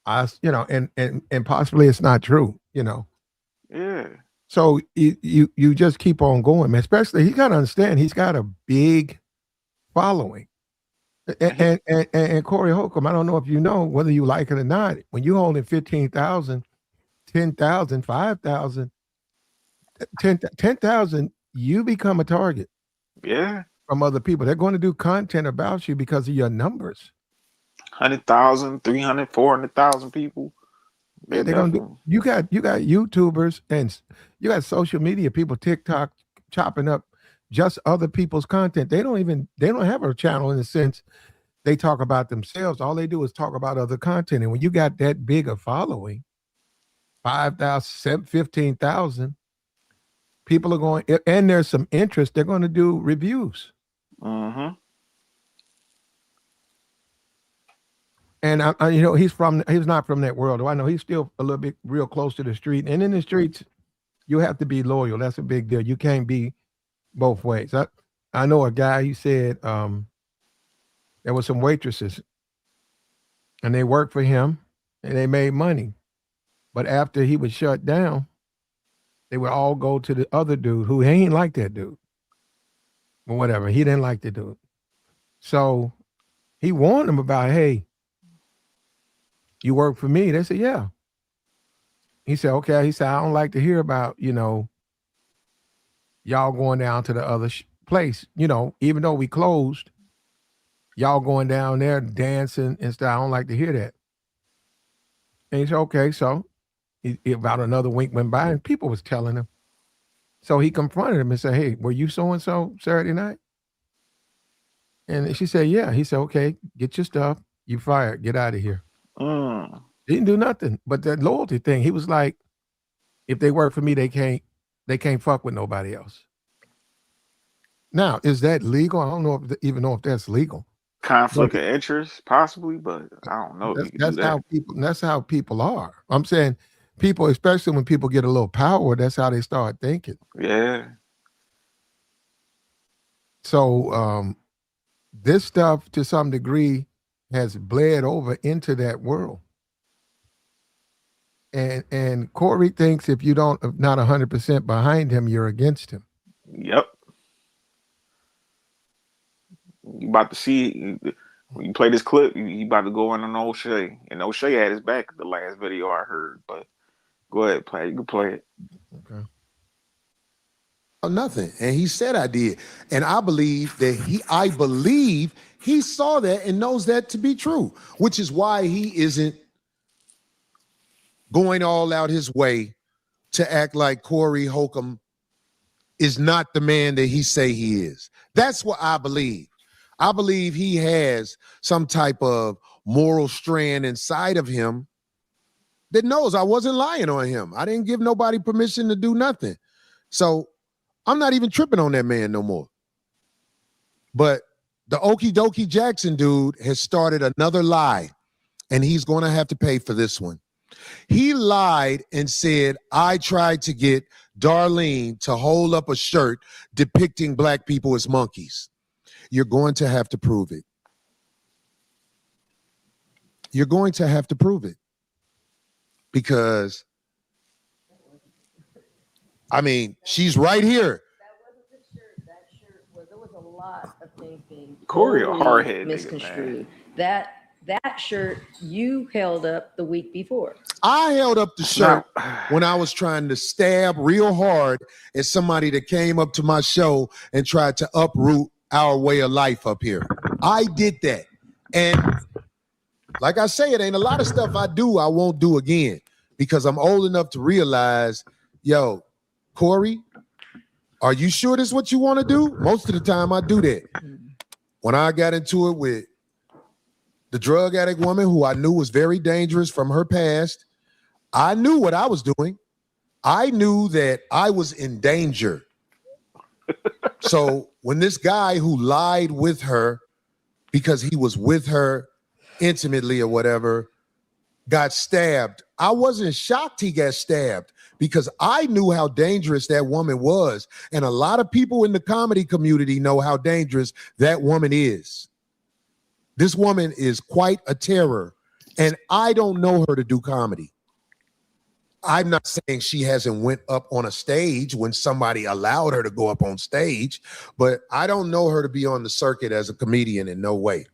and possibly it's not true. Yeah. So you just keep on going, man. Especially he got to understand he's got a big following. And Corey Holcomb, I don't know if you know whether you like it or not. When you holding 15,000, 10,000, 5,000, 10,000, you become a target. Yeah. From other people. They're going to do content about you because of your numbers. 100,000, 300, 400,000 people. Yeah, they're going to do. You got YouTubers and you got social media people, TikTok chopping up just other people's content. They don't have a channel in the sense they talk about themselves. All they do is talk about other content. And when you got that big a following, 5,000, 15,000, people are going, and there's some interest, they're going to do reviews. Mm-hmm. And he's not from that world. I know he's still a little bit real close to the street. And in the streets, you have to be loyal. That's a big deal. You can't be both ways. I know a guy, he said there were some waitresses and they worked for him and they made money. But after he was shut down, they would all go to the other dude who ain't like that dude. Or whatever. He didn't like the dude. So he warned them about, hey, you work for me? They said, yeah. He said, okay. He said, I don't like to hear about, y'all going down to the other place. Even though we closed, y'all going down there dancing and stuff. I don't like to hear that. And he said, okay. So about another week went by and people was telling him. So he confronted him and said, hey, were you so-and-so Saturday night? And she said, yeah. He said, okay, get your stuff. You fired. Get out of here. He didn't do nothing. But that loyalty thing, he was like, if they work for me, they can't fuck with nobody else. Now, is that legal? I don't know even know if that's legal. Conflict of interest, possibly, but I don't know. That's how people are. I'm saying people, especially when people get a little power, that's how they start thinking. Yeah. So this stuff, to some degree, has bled over into that world. And Corey thinks if you not 100% behind him, you're against him. Yep. You about to see when you play this clip, you about to go in on O'Shea. And O'Shea had his back the last video I heard, but go ahead, play. You can play it. Okay. Nothing. And he said I did. And I believe he saw that and knows that to be true, which is why he isn't going all out his way to act like Corey Holcomb is not the man that he say he is. That's what I believe. I believe he has some type of moral strand inside of him that knows I wasn't lying on him. I didn't give nobody permission to do nothing. So I'm not even tripping on that man no more. But the Okie Dokie Jackson dude has started another lie, and he's going to have to pay for this one. He lied and said, I tried to get Darlene to hold up a shirt depicting black people as monkeys. You're going to have to prove it. You're going to have to prove it. Because, I mean, she's right here. That wasn't the shirt. That shirt was, there was a lot of things being Corey a totally hardhead nigga, misconstrued. That shirt you held up the week before. I held up the shirt when I was trying to stab real hard at somebody that came up to my show and tried to uproot our way of life up here. I did that. And like I say, it ain't a lot of stuff I do I won't do again because I'm old enough to realize, yo, Corey, are you sure this is what you want to do? Most of the time I do that. When I got into it with the drug addict woman who I knew was very dangerous from her past, I knew what I was doing. I knew that I was in danger. So when this guy who lied with her because he was with her intimately or whatever got stabbed, I wasn't shocked he got stabbed because I knew how dangerous that woman was. And a lot of people in the comedy community know how dangerous that woman is. This woman is quite a terror, and I don't know her to do comedy. I'm not saying she hasn't went up on a stage when somebody allowed her to go up on stage, but I don't know her to be on the circuit as a comedian in no way.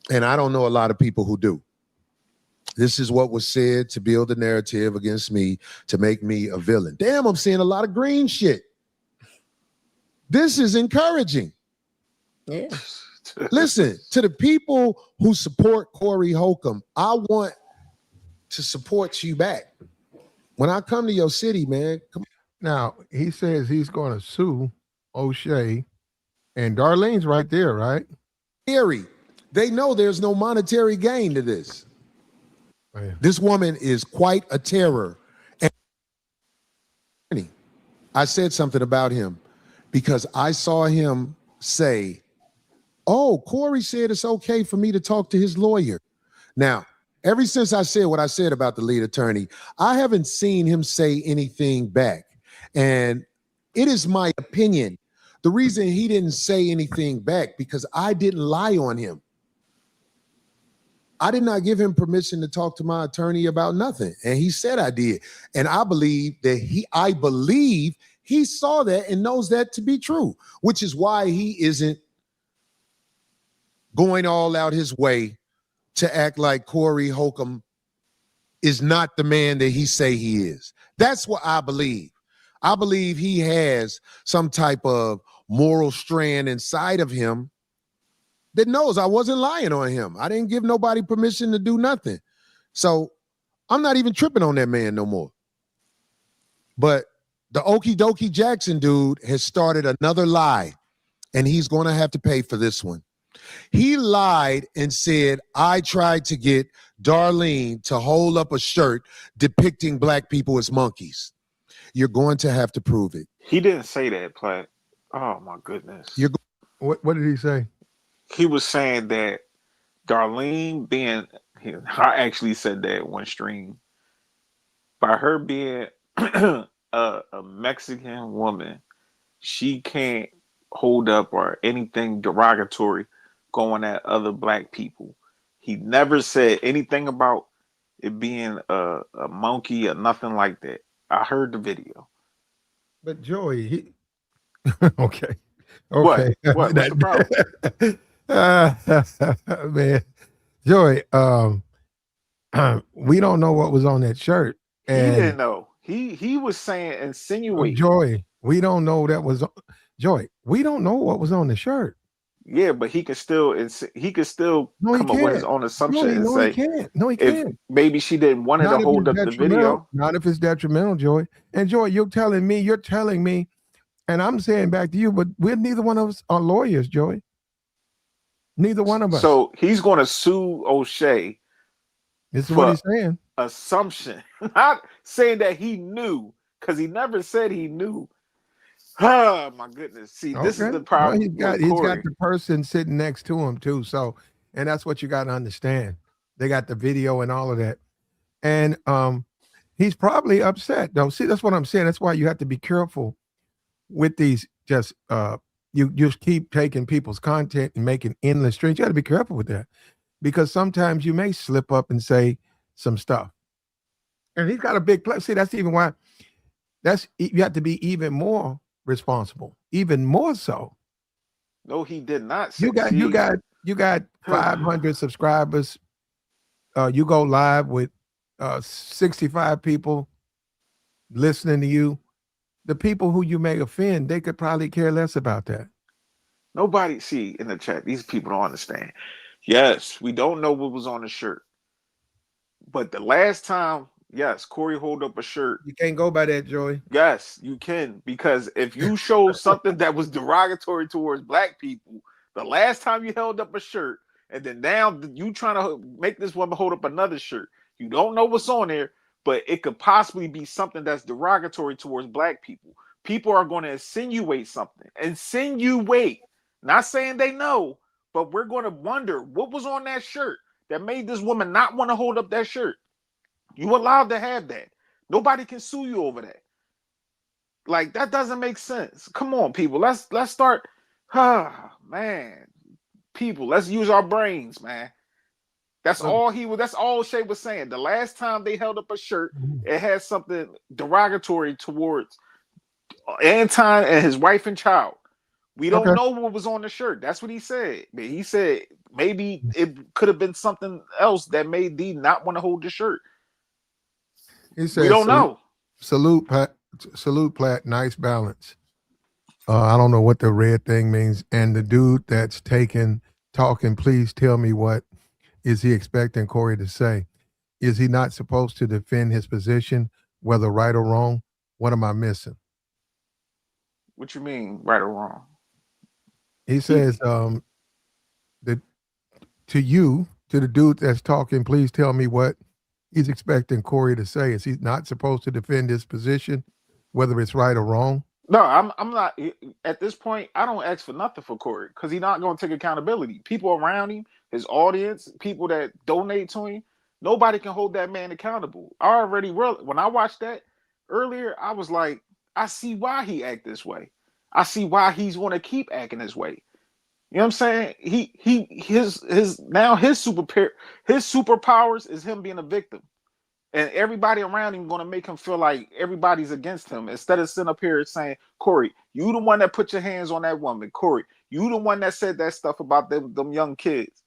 And I don't know a lot of people who do. This is what was said to build a narrative against me to make me a villain. Damn, I'm seeing a lot of green shit. This is encouraging. Yeah. Listen, to the people who support Corey Holcomb, I want to support you back. When I come to your city, man. Now, he says he's going to sue O'Shea, and Darlene's right there, right? Theory. They know there's no monetary gain to this. Yeah. This woman is quite a terror. And I said something about him because I saw him say, oh, Corey said it's okay for me to talk to his lawyer. Now, ever since I said what I said about the lead attorney, I haven't seen him say anything back. And it is my opinion. The reason he didn't say anything back because I didn't lie on him. I did not give him permission to talk to my attorney about nothing. And he said I did. And I believe he saw that and knows that to be true, which is why he isn't going all out his way to act like Corey Holcomb is not the man that he say he is. That's what I believe. I believe he has some type of moral strand inside of him that knows I wasn't lying on him. I didn't give nobody permission to do nothing. So I'm not even tripping on that man no more. But the Okie Dokie Jackson dude has started another lie, and he's going to have to pay for this one. He lied and said, I tried to get Darlene to hold up a shirt depicting black people as monkeys. You're going to have to prove it. He didn't say that, Platt. Oh, my goodness. What did he say? He was saying that Darlene being, I actually said that one stream, by her being a Mexican woman, she can't hold up or anything derogatory going at other black people. He never said anything about it being a monkey or nothing like that. I heard the video. But Joey, okay. What? What's the problem? Man, Joey, we don't know what was on that shirt. And he didn't know. He was saying, insinuating. Joey, we don't know that was. Joey, we don't know what was on the shirt. Yeah, but he could still come up with his own assumption and say, he can't. No, he can't. If maybe she didn't want to hold up the video. Not if it's detrimental, Joey. And Joey, you're telling me, and I'm saying back to you, but neither one of us are lawyers, Joey. Neither one of us. So he's going to sue O'Shea. This is what he's saying. Assumption, not saying that he knew, because he never said he knew. Oh my goodness! See, this is the problem. Well, he's got the person sitting next to him too. So, and that's what you got to understand. They got the video and all of that. And he's probably upset though. See, that's what I'm saying. That's why you have to be careful with these. Just you just keep taking people's content and making endless streams. You got to be careful with that because sometimes you may slip up and say some stuff. And he's got a big play. See, that's even why you have to be even more responsible, even more so. No, he did not say. You got 500 subscribers. You go live with 65 people listening to you. The people who you may offend, they could probably care less about that. Nobody see in the chat. These people don't understand. Yes, we don't know what was on the shirt, but the last time, yes, Corey hold up a shirt. You can't go by that, Joey. Yes, you can, because if you show something that was derogatory towards black people, the last time you held up a shirt, and then now you trying to make this woman hold up another shirt, you don't know what's on there, but it could possibly be something that's derogatory towards black people. People are going to insinuate something. Insinuate. Not saying they know, but we're going to wonder what was on that shirt that made this woman not want to hold up that shirt. You allowed to have that. Nobody can sue you over that. Like, that doesn't make sense. Come on, people. Let's start. Man. People, let's use our brains, man. That's all Shay was saying. The last time they held up a shirt, it had something derogatory towards Anton and his wife and child. We don't know what was on the shirt. That's what he said. He said maybe it could have been something else that made D not want to hold the shirt. He said, we don't know. Salute, Platt. Nice balance. I don't know what the red thing means. And the dude that's talking, please tell me what is he expecting Corey to say? Is he not supposed to defend his position, whether right or wrong? What am I missing? What you mean, right or wrong? He says, to the dude that's talking, please tell me what he's expecting Corey to say. Is he not supposed to defend his position, whether it's right or wrong? No, I'm not. At this point, I don't ask for nothing for Corey because he's not going to take accountability. People around him, his audience, people that donate to him, nobody can hold that man accountable. When I watched that earlier, I was like, I see why he act this way. I see why he's going to keep acting this way. You know what I'm saying? His superpowers is him being a victim. And everybody around him going to make him feel like everybody's against him instead of sitting up here saying, Corey, you the one that put your hands on that woman. Corey, you the one that said that stuff about them young kids.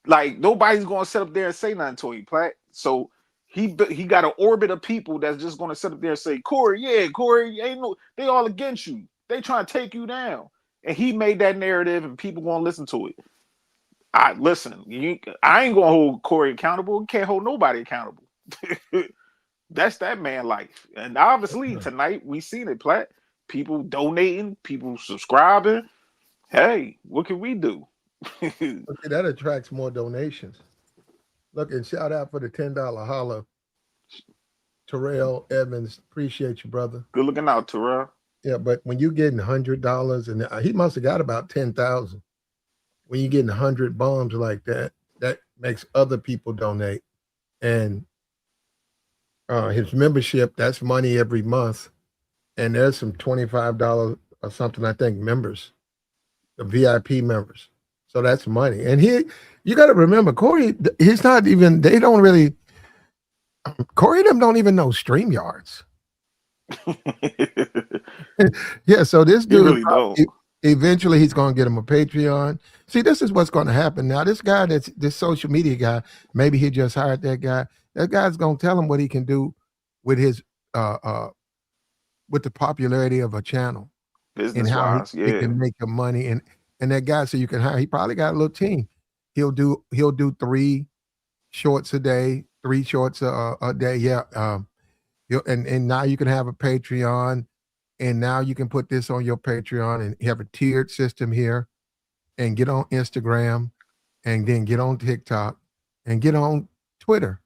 Like, nobody's going to sit up there and say nothing to him, Platt. So he got an orbit of people that's just going to sit up there and say, Corey, they all against you. They trying to take you down. And he made that narrative and people going to listen to it. I ain't going to hold Corey accountable. Can't hold nobody accountable. That's that man life. And obviously tonight we seen it, Platt. People donating, people subscribing. Hey, what can we do? Okay, that attracts more donations. Look, and shout out for the $10 holla. Terrell Evans, appreciate you, brother. Good looking out, Terrell. Yeah, but when you're getting $100, and he must have got about 10,000. When you're getting 100 bombs like that, that makes other people donate. And his membership, that's money every month. And there's some $25 or something, I think, members, the VIP members. So that's money. And you got to remember, Corey, he's not even, Corey them don't even know StreamYards. Yeah, so this dude, really don't. Eventually he's going to get him a Patreon. See, this is what's going to happen now. This guy, this social media guy, maybe he just hired that guy. That guy's going to tell him what he can do with his with the popularity of a channel. Business wise, he can make the money. And that guy, so you can hire, he probably got a little team. He'll do 3 shorts a day, 3 shorts a day. Yeah. And now you can have a Patreon. And now you can put this on your Patreon and have a tiered system here and get on Instagram and then get on TikTok and get on Twitter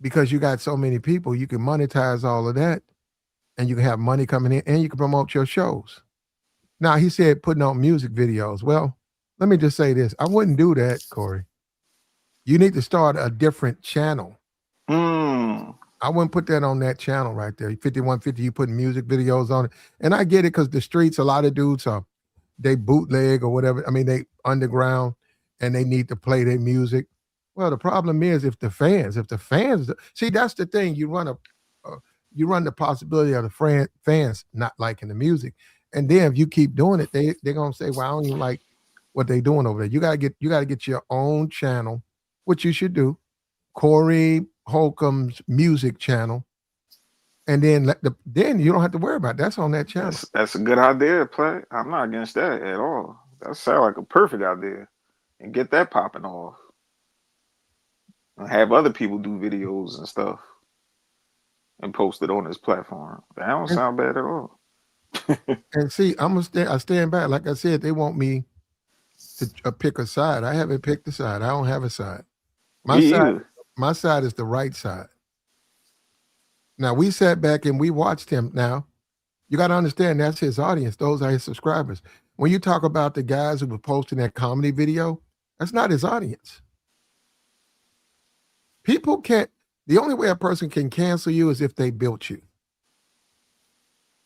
because you got so many people. You can monetize all of that and you can have money coming in and you can promote your shows. Now, he said putting on music videos. Well, let me just say this. I wouldn't do that, Corey. You need to start a different channel I wouldn't put that on that channel right there. 5150, you put music videos on it. And I get it because the streets, a lot of dudes are, they bootleg or whatever. I mean, they underground and they need to play their music. Well, the problem is if the fans, see, that's the thing. You run the possibility of the fans not liking the music. And then if you keep doing it, they're gonna say, well, I don't even like what they're doing over there. You gotta get your own channel, which you should do. Corey Holcomb's music channel, and then then you don't have to worry about it. That's on that channel. That's a good idea, Play. I'm not against that at all. That sounds like a perfect idea, and get that popping off, and have other people do videos and stuff, and post it on this platform. That don't sound bad at all. And see, I stand back. Like I said, they want me to pick a side. I haven't picked a side. I don't have a side. My side is the right side. Now, we sat back and we watched him. Now, you got to understand that's his audience. Those are his subscribers. When you talk about the guys who were posting that comedy video, that's not his audience. People can't, the only way a person can cancel you is if they built you.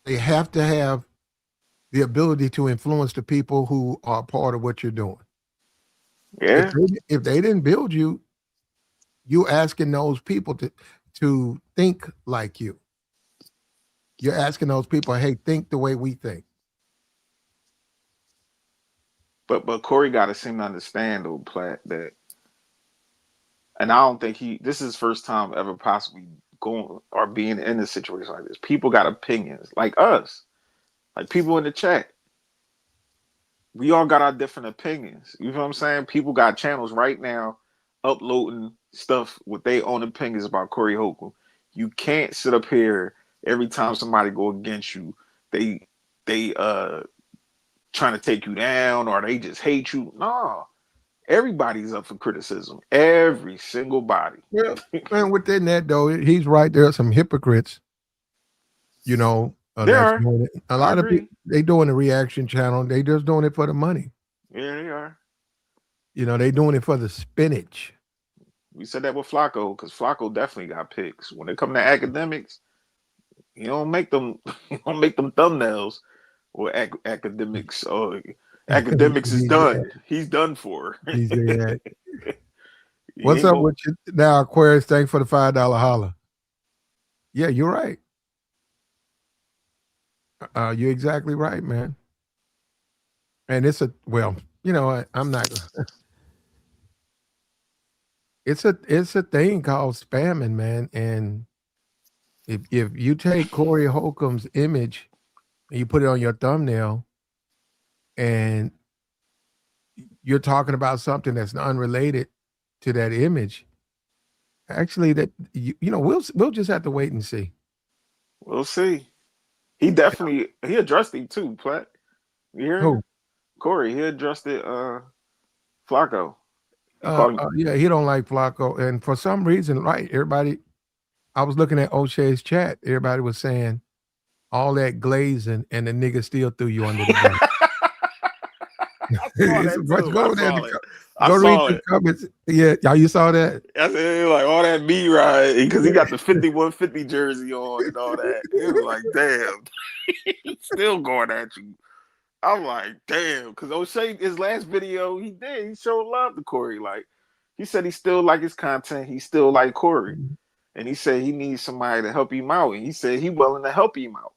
They have to have the ability to influence the people who are part of what you're doing. Yeah. If they didn't build you, you asking those people to think like you. You're asking those people, hey, think the way we think. But Corey got to seem to understand, though, Platt, that, and I don't think this is his first time ever possibly going or being in a situation like this. People got opinions, like us, like people in the chat. We all got our different opinions. You know what I'm saying? People got channels right now uploading stuff with their own opinions about Corey Holcomb. You can't sit up here every time somebody go against you. They trying to take you down or they just hate you. No, everybody's up for criticism. Every single body. Yeah, and within that though, he's right. There are some hypocrites. You know, there are a lot of people. They doing the reaction channel. They just doing it for the money. Yeah, they are. You know, they doing it for the spinach. We said that with Flacco because Flacco definitely got picks. When it come to academics, you don't make them. You don't make them thumbnails. Or academics. Academics is done. He's done for. What's up with you now, Aquarius? Thanks for the $5 holler. Yeah, you're right. You're exactly right, man. And it's I'm not. It's a thing called spamming, man. And if you take Corey Holcomb's image and you put it on your thumbnail, and you're talking about something that's unrelated to that image, actually, that we'll just have to wait and see. We'll see. He addressed it too, Platt. You hear Who? Corey? He addressed it. Flacco. Yeah, he don't like Flacco, and for some reason, right? Everybody, I was looking at O'Shea's chat. Everybody was saying all that glazing, and the nigga still threw you under the bus. Go read the comments. Yeah, you saw that? I said like all that me right because he got the 5150 jersey on and all that. It was like, damn, he's still going at you. I'm like, damn, because O'Shea, his last video, he showed love to Corey. Like, he said he still like his content. He still like Corey. And he said he needs somebody to help him out. And he said he willing to help him out.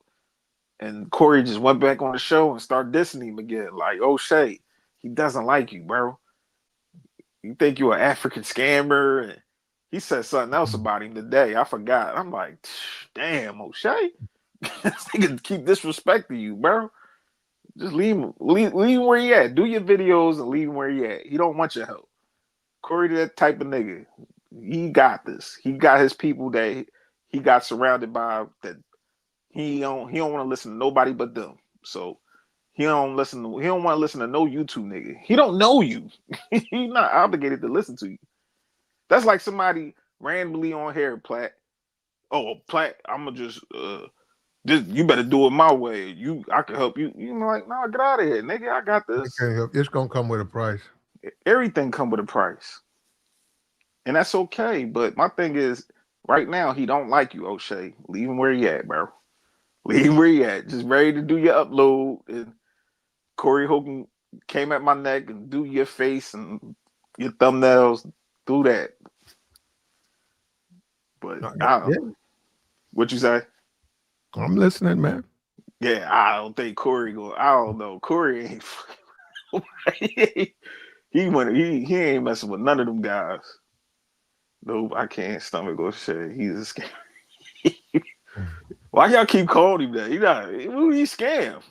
And Corey just went back on the show and started dissing him again. Like, O'Shea, he doesn't like you, bro. You think you're an African scammer? And he said something else about him today. I forgot. I'm like, damn, O'Shea. This nigga keep disrespecting you, bro. Just leave him where he at. Do your videos and leave him where he at. He don't want your help. Corey, that type of nigga. He got this. He got his people that he got surrounded by that he don't want to listen to nobody but them. So he don't want to listen to no YouTube nigga. He don't know you. He's not obligated to listen to you. That's like somebody randomly on here, Platt. Oh, Platt, I'm gonna just you better do it my way. I can help you. You know, like, no, get out of here, nigga. I got this. I can't help. It's gonna come with a price. Everything come with a price, and that's okay. But my thing is, Right now, he don't like you, O'Shea. Leave him where he at, bro. Leave him where he at. Just ready to do your upload. And Corey Holcomb came at my neck and do your face and your thumbnails. Do that. But I don't know. What you say? I'm listening, man. Yeah, I don't think Corey go. I don't know. Corey ain't. he ain't messing with none of them guys. Nope, I can't stomach O'Shea. He's a scam. Why y'all keep calling him that? He scam.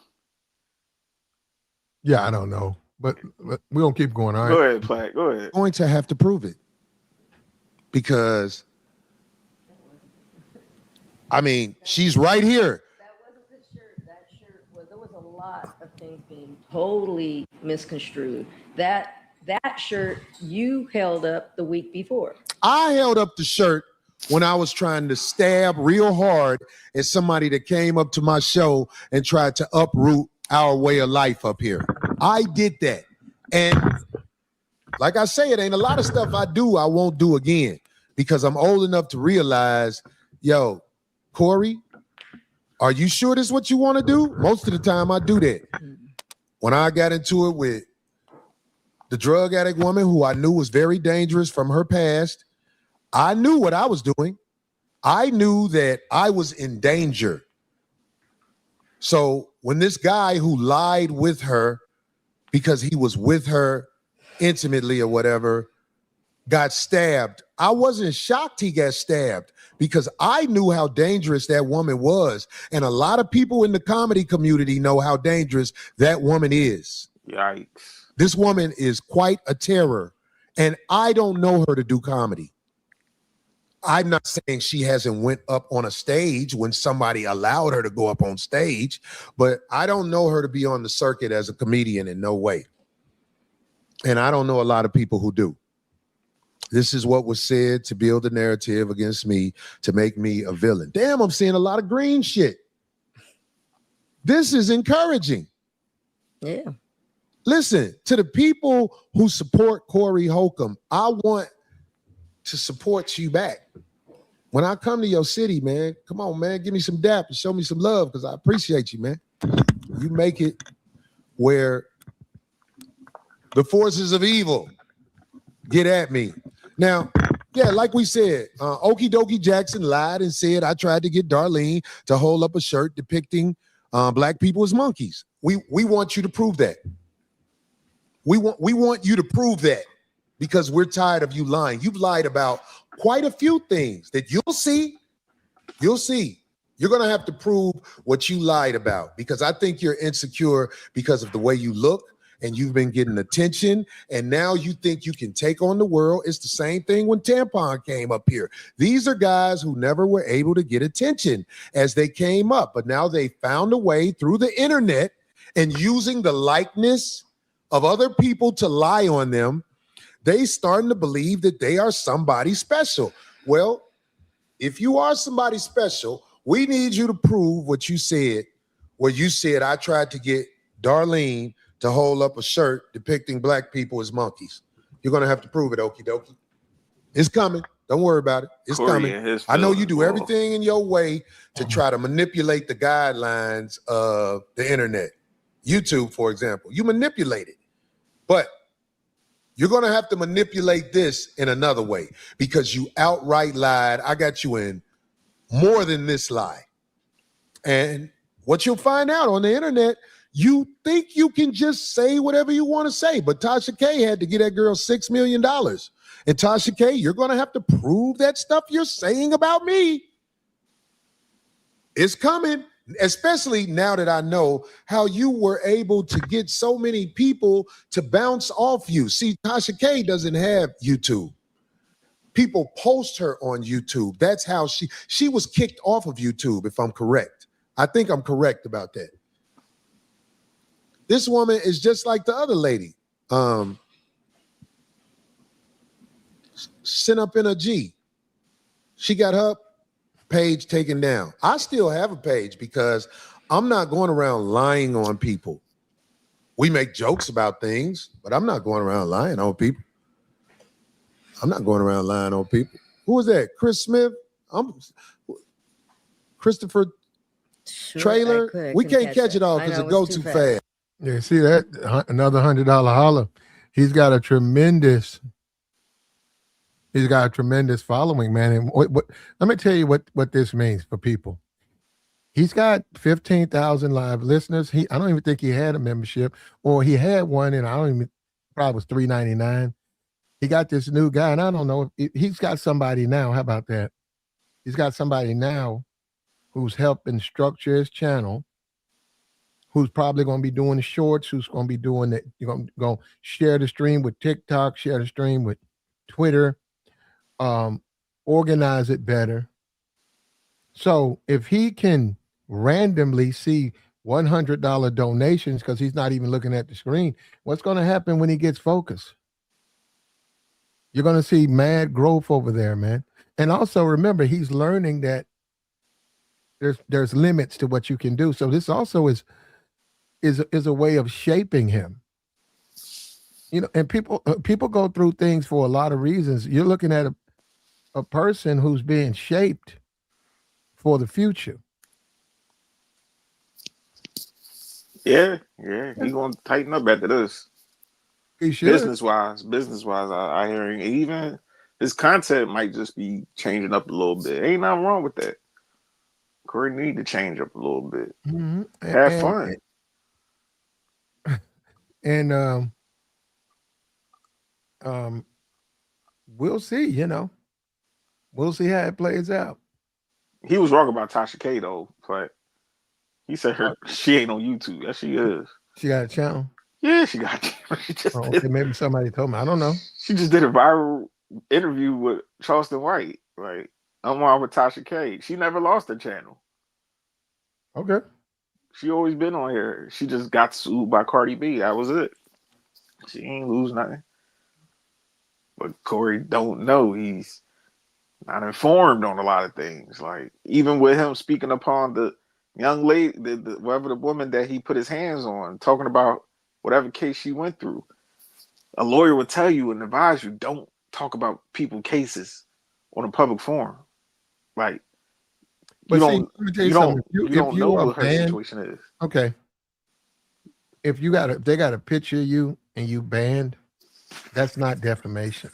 Yeah, I don't know, but we're gonna keep going. All right. Go ahead, Platt. Go ahead. Going to have to prove it because I mean she's right here. That wasn't the shirt. That shirt was, there was a lot of things being totally misconstrued. That shirt you held up the week before. I held up the shirt when I was trying to stab real hard at somebody that came up to my show and tried to uproot our way of life up here. I did that. And like I say, it ain't a lot of stuff I do I won't do again because I'm old enough to realize, yo, Corey, are you sure this is what you want to do? Most of the time I do that. When I got into it with the drug addict woman who I knew was very dangerous from her past, I knew what I was doing. I knew that I was in danger. So when this guy who lied with her because he was with her intimately or whatever got stabbed, I wasn't shocked he got stabbed because I knew how dangerous that woman was. And a lot of people in the comedy community know how dangerous that woman is. Yikes. This woman is quite a terror. And I don't know her to do comedy. I'm not saying she hasn't went up on a stage when somebody allowed her to go up on stage, but I don't know her to be on the circuit as a comedian in no way. And I don't know a lot of people who do. This is what was said to build a narrative against me, to make me a villain. Damn, I'm seeing a lot of green shit. This is encouraging. Yeah. Listen, to the people who support Corey Holcomb, I want to support you back. When I come to your city, man, come on, man, give me some dap and show me some love because I appreciate you, man. You make it where the forces of evil get at me. Now, yeah, like we said, Okie Dokie Jackson lied and said I tried to get Darlene to hold up a shirt depicting black people as monkeys. We want you to prove that. We want you to prove that because we're tired of you lying. You've lied about quite a few things that you'll see. You'll see. You're going to have to prove what you lied about because I think you're insecure because of the way you look and you've been getting attention and now you think you can take on the world. It's the same thing when Tampon came up here. These are guys who never were able to get attention as they came up, but now they found a way through the internet and using the likeness of other people to lie on them. They starting to believe that they are somebody special. Well, if you are somebody special, we need you to prove what you said, where you said I tried to get Darlene to hold up a shirt depicting black people as monkeys. You're going to have to prove it, okie dokie. It's coming. Don't worry about it. It's Corey coming. I know you do everything in your way to try to manipulate the guidelines of the internet. YouTube, for example, you manipulate it. But you're going to have to manipulate this in another way because you outright lied. I got you in more than this lie. And what you'll find out on the internet, you think you can just say whatever you want to say. But Tasha K had to get that girl $6 million. And Tasha K, you're going to have to prove that stuff you're saying about me. It's coming. Especially now that I know how you were able to get so many people to bounce off you. See, Tasha K doesn't have YouTube. People post her on YouTube. That's how she was kicked off of YouTube, if I'm correct. I think I'm correct about that. This woman is just like the other lady. Sent up in a G. She got her page taken down. I still have a page because I'm not going around lying on people. We make jokes about things, but I'm not going around lying on people. I'm not going around lying on people. Who was that? Chris Smith? I'm Christopher Sure, trailer. We couldn't can't catch it all I because know, it goes was too fast. Yeah, see that another $100 holler. He's got a tremendous following, man. And what let me tell you what this means for people. He's got 15,000 live listeners. I don't even think he had a membership, or he had one, and I don't even probably was $3.99. He got this new guy, and I don't know if he's got somebody now. How about that? He's got somebody now who's helping structure his channel, who's probably going to be doing the shorts, who's going to be doing it. You're going to share the stream with TikTok, share the stream with Twitter, organize it better. So if he can randomly see $100 donations because he's not even looking at the screen, what's going to happen when he gets focused? You're going to see mad growth over there, man. And also remember, he's learning that there's limits to what you can do. So this also is a way of shaping him. You know, and people go through things for a lot of reasons. You're looking at a person who's being shaped for the future. Yeah, he's gonna tighten up after this. He should. Business wise, I hearing even his content might just be changing up a little bit. Ain't nothing wrong with that. Corey need to change up a little bit. Mm-hmm. Have fun. And we'll see, you know. We'll see how it plays out. He was wrong about Tasha K though, but he said she ain't on YouTube. Yes, she is. She got a channel? Yeah, she got she just okay, maybe somebody told me. I don't know. She just did a viral interview with Charleston White. Like, I'm on with Tasha K. She never lost her channel. Okay. She always been on here. She just got sued by Cardi B. That was it. She ain't lose nothing. But Corey don't know. He's not informed on a lot of things. Like, even with him speaking upon the young lady, whatever the woman that he put his hands on, talking about whatever case she went through, a lawyer would tell you and advise you, don't talk about people's cases on a public forum. Like, you don't know what her situation is. Okay. If they got a picture of you and you banned, that's not defamation.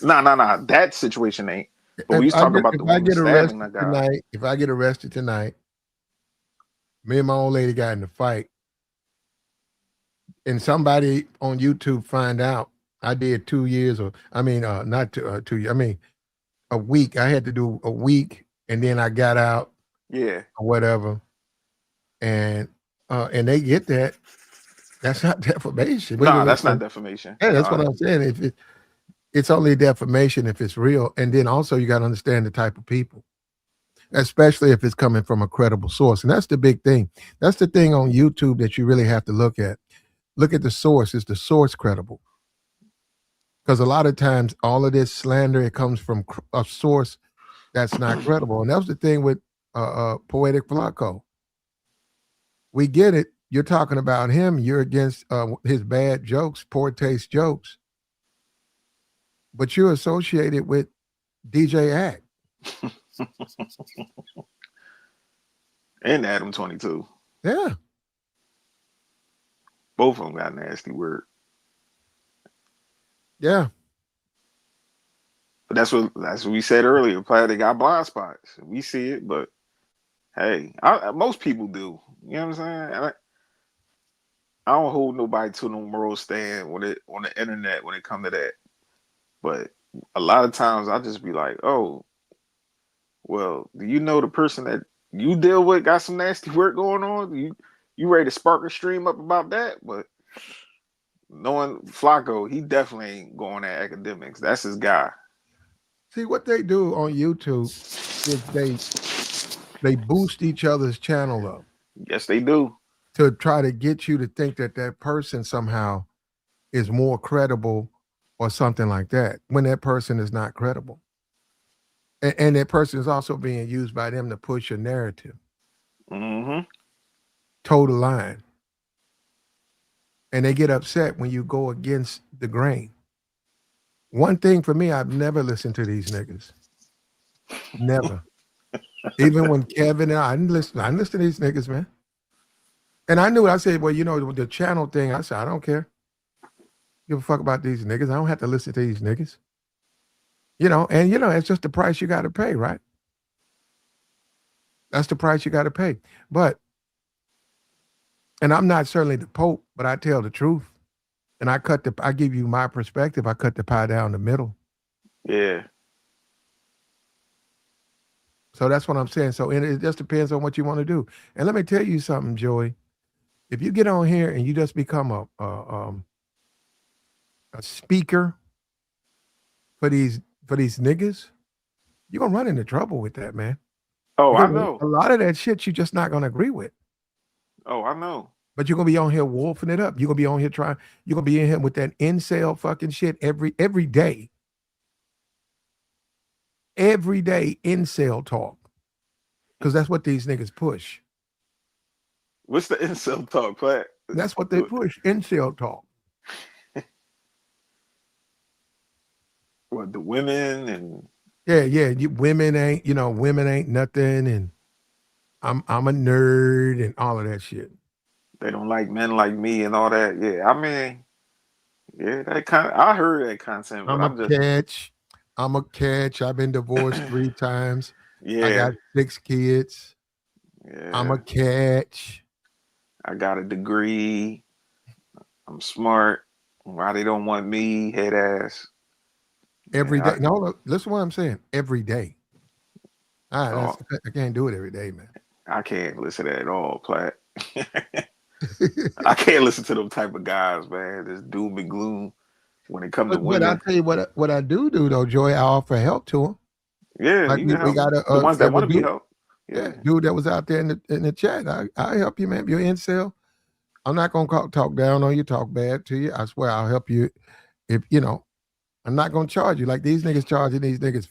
Nah. That situation ain't. But we was talking about the woman stabbing that guy. Tonight, if I get arrested tonight, me and my old lady got in a fight, and somebody on YouTube find out I did 2 years, or not 2 years. I mean, a week. I had to do a week, and then I got out. Yeah. Or whatever, and they get that. That's not defamation. No, that's not defamation. Yeah, that's what I'm saying. If it's only defamation if it's real, and then also you got to understand the type of people, especially if it's coming from a credible source, and that's the big thing. That's the thing on YouTube that you really have to look at. Look at the source. Is the source credible? Because a lot of times, all of this slander, it comes from a source that's not credible, and that was the thing with Poetic Flacco. We get it. You're talking about him. You're against his bad jokes, poor taste jokes. But you're associated with DJ Act. And Adam 22. Yeah. Both of them got nasty word. Yeah. But that's what we said earlier. They got blind spots. We see it, but hey, most people do. You know what I'm saying? I don't hold nobody to no moral stand on the internet when it comes to that. But a lot of times I just be like, oh, well, do you know the person that you deal with got some nasty work going on? You ready to spark a stream up about that? But knowing Flacco, he definitely ain't going at academics. That's his guy. See, what they do on YouTube is they boost each other's channel up. Yes, they do. To try to get you to think that person somehow is more credible or something like that, when that person is not credible. And that person is also being used by them to push a narrative. Mm-hmm. Toe the line. And they get upset when you go against the grain. One thing for me, I've never listened to these niggas. Never. Even when Kevin and I didn't listen to these niggas, man. And I knew, I said, well, you know, the channel thing, I said, I don't care. Give a fuck about these niggas. I don't have to listen to these niggas. You know, and you know, it's just the price you got to pay, right? That's the price you got to pay. But, and I'm not certainly the Pope, but I tell the truth. And I give you my perspective. I cut the pie down the middle. Yeah. So that's what I'm saying. So it just depends on what you want to do. And let me tell you something, Joey. If you get on here and you just become a speaker for these niggas, you're gonna run into trouble with that, man. Oh, I Because know. a lot of that shit you're just not gonna agree with. Oh, I know. But you're gonna be on here wolfing it up. You're gonna be on here you're gonna be in here with that incel fucking shit every day. Every day incel talk. Because that's what these niggas push. What's the incel talk, Platt? That's what they push. Incel talk. What, the women and Yeah. Women ain't nothing, and I'm a nerd and all of that shit. they don't like men like me and all that. Yeah, I mean, yeah, I heard that content, but I'm a catch. I've been divorced 3 times. yeah. I got 6 kids. Yeah. I'm a catch. I got a degree. I'm smart. Why they don't want me, head ass? Every day. No, listen to what I'm saying. Every day. I can't do it every day, man. I can't listen to that at all, Platt. I can't listen to them type of guys, man. This doom and gloom when it comes to women. But I'll tell you what I do though, Joy. I offer help to them. Yeah, like you can help. got the ones that want to be helped. Yeah, dude that was out there in the chat. I help you, man. If you're incel, I'm not gonna talk down on you, talk bad to you. I swear I'll help you. If you know, I'm not gonna charge you like these niggas charging these niggas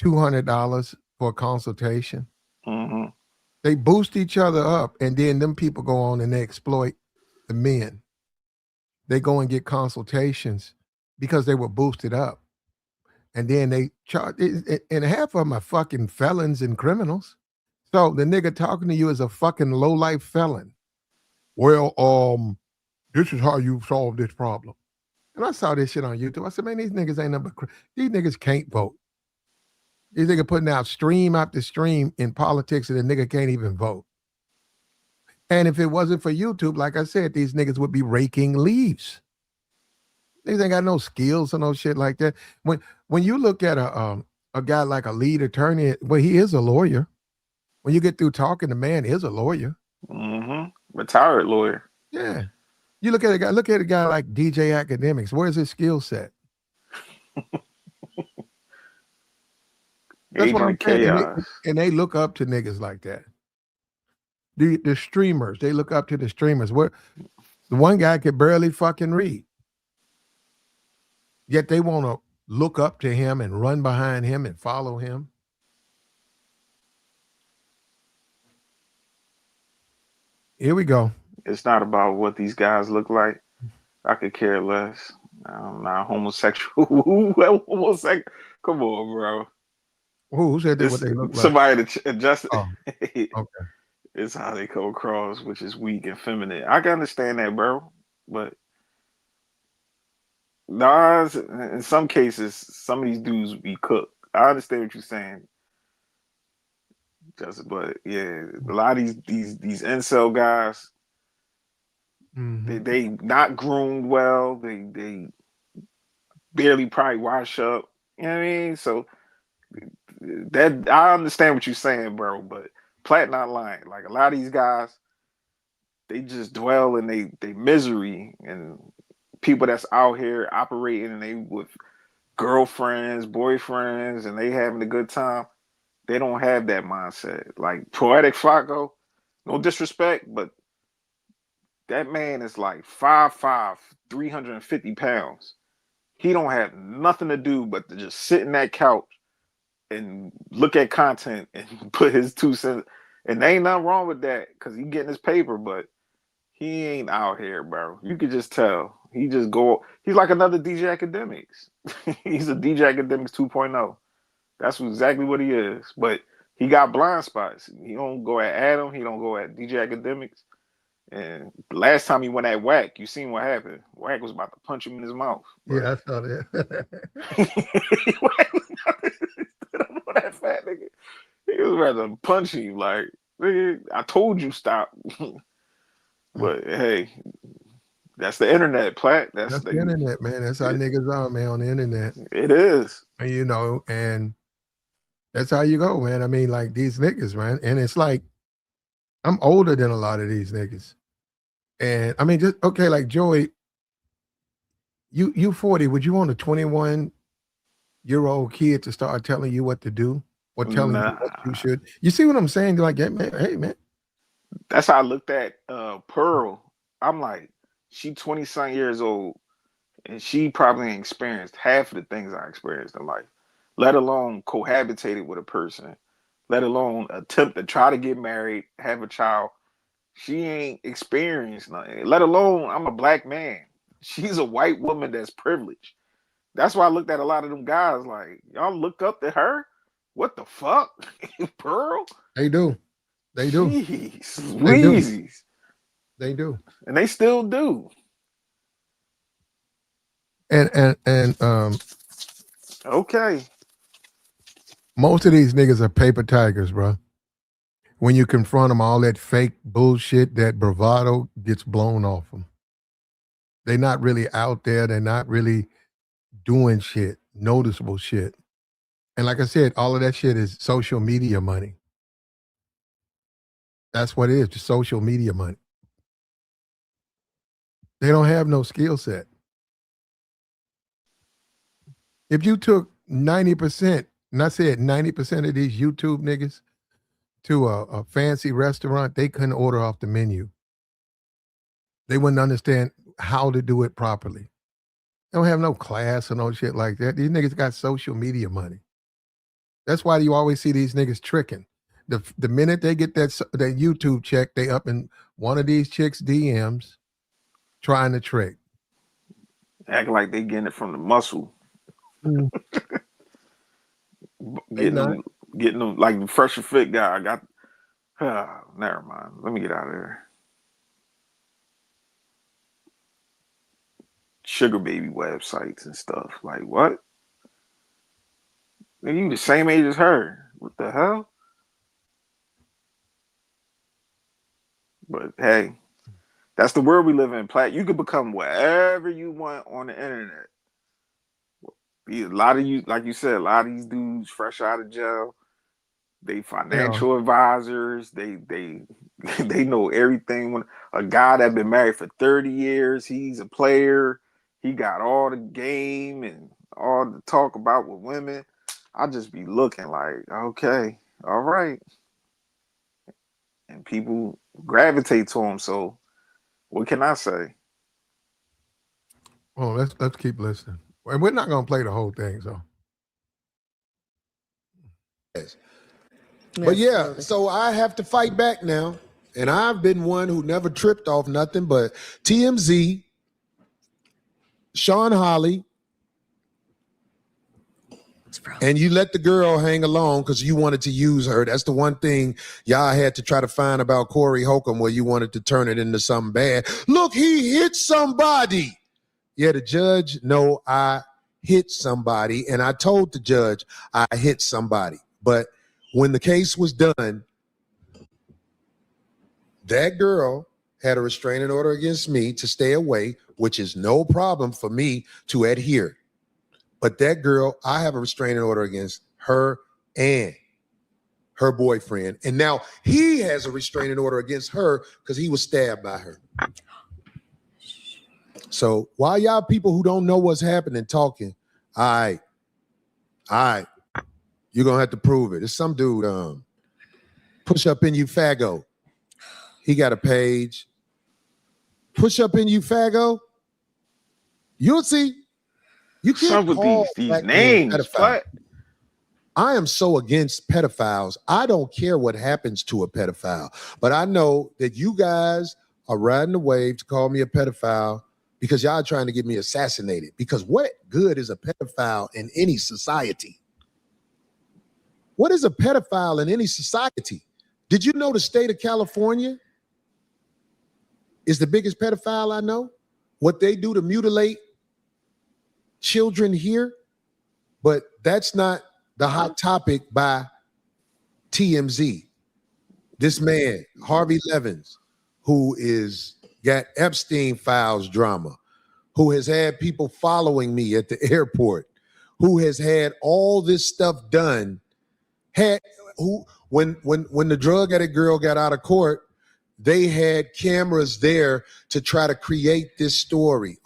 $200 for a consultation. Mm-hmm. They boost each other up, and then them people go on and they exploit the men. They go and get consultations because they were boosted up. And then they charge, and half of them are fucking felons and criminals. So the nigga talking to you is a fucking low-life felon. Well, this is how you solve this problem. And I saw this shit on YouTube. I said, man, these niggas ain't nothing but these niggas can't vote. These niggas putting out stream after stream in politics and the nigga can't even vote. And if it wasn't for YouTube, like I said, these niggas would be raking leaves. These ain't got no skills or no shit like that. When you look at a guy like a lead attorney, well, he is a lawyer. When you get through talking, the man is a lawyer. Mm-hmm. Retired lawyer. Yeah. You look at a guy like DJ Academics. Where's his skill set? That's what I'm saying. And they look up to niggas like that. The streamers, they look up to the streamers. Where the one guy could barely fucking read. Yet they want to look up to him and run behind him and follow him. Here we go. It's not about what these guys look like. I could care less. I'm not homosexual. Homosexual? Come on, bro. Who said that? What they look like? Somebody to adjust it. Oh, okay. It's how they come across, which is weak and feminine. I can understand that, bro. But nah, in some cases, some of these dudes be cooked. I understand what you're saying. But yeah, a lot of these incel guys, they not groomed well. They barely probably wash up. You know what I mean? So that I understand what you're saying, bro. But Platt not lying. Like a lot of these guys, they just dwell in they misery, and people that's out here operating and they with girlfriends, boyfriends, and they having a good time. They don't have that mindset. Like Poetic Flacco, no disrespect, but that man is like 5'5", 350 pounds. He don't have nothing to do but to just sit in that couch and look at content and put his 2 cents. And there ain't nothing wrong with that because he getting his paper, but he ain't out here, bro. You could just tell. He's like another DJ Academics. He's a DJ Academics 2.0. That's exactly what he is. But he got blind spots. He don't go at Adam. He don't go at DJ Academics. And the last time he went at Wack, you seen what happened. Wack was about to punch him in his mouth. Yeah, I saw that. Wack was about to stood up on that fat nigga. He was rather punch him. Like, nigga, I told you stop. But hey, that's the internet, Platt. That's the internet, man. That's how niggas are, man, on the internet. It is. And, you know, and that's how you go, man. I mean, like these niggas, man. And it's like, I'm older than a lot of these niggas. And I mean, just okay, like Joey, you 40, would you want a 21-year-old kid to start telling you what to do or telling you what you should? You see what I'm saying? Like, hey man. That's how I looked at Pearl. I'm like, she 20-something years old, and she probably ain't experienced half of the things I experienced in life, let alone cohabitated with a person, let alone attempt to try to get married, have a child. She ain't experienced nothing, let alone I'm a black man. She's a white woman that's privileged. That's why I looked at a lot of them guys like, y'all look up to her? What the fuck? Pearl? They do. Jeez, They do. And they still do. And okay. Most of these niggas are paper tigers, bro. When you confront them, all that fake bullshit, that bravado gets blown off them. They're not really out there. They're not really doing shit, noticeable shit. And like I said, all of that shit is social media money. That's what it is, just social media money. They don't have no skill set. If you took 90%, and I said 90% of these YouTube niggas to a fancy restaurant, they couldn't order off the menu. They wouldn't understand how to do it properly. They don't have no class or no shit like that. These niggas got social media money. That's why you always see these niggas tricking. The minute they get that YouTube check, they up in one of these chicks' DMs trying to trick. Act like they getting it from the muscle. Getting them like the fresher fit guy. I got never mind. Let me get out of there. Sugar baby websites and stuff. Like what? Are you the same age as her? What the hell? But hey, that's the world we live in, Platt. You can become whatever you want on the internet. A lot of you, like you said, a lot of these dudes fresh out of jail, they financial advisors, they know everything. When a guy that been married for 30 years, he's a player, he got all the game and all the talk about with women. I just be looking like, okay, all right. And people gravitate to him, so what can I say? Well, let's keep listening. And we're not gonna play the whole thing, so. Yes. But yeah, so I have to fight back now. And I've been one who never tripped off nothing but TMZ, Sean Holly, and you let the girl hang along because you wanted to use her. That's the one thing y'all had to try to find about Corey Holcomb, where you wanted to turn it into something bad. Look, he hit somebody. Yeah, the judge, no, I hit somebody. And I told the judge I hit somebody. But when the case was done, that girl had a restraining order against me to stay away, which is no problem for me to adhere. But that girl, I have a restraining order against her and her boyfriend. And now he has a restraining order against her because he was stabbed by her. So while y'all people who don't know what's happening talking, all right, you're going to have to prove it. It's some dude, Push Up In You Fago. He got a page. Push Up In You Fago. You'll see. You can't call these names. But I am so against pedophiles. I don't care what happens to a pedophile, but I know that you guys are riding the wave to call me a pedophile because y'all are trying to get me assassinated. Because what good is a pedophile in any society? What is a pedophile in any society? Did you know the state of California is the biggest pedophile I know? What they do to mutilate children here? But that's not the hot topic by TMZ. This man, Harvey Levins, who is got Epstein files drama, who has had people following me at the airport, who has had all this stuff done, when the drug addict girl got out of court, they had cameras there to try to create this story.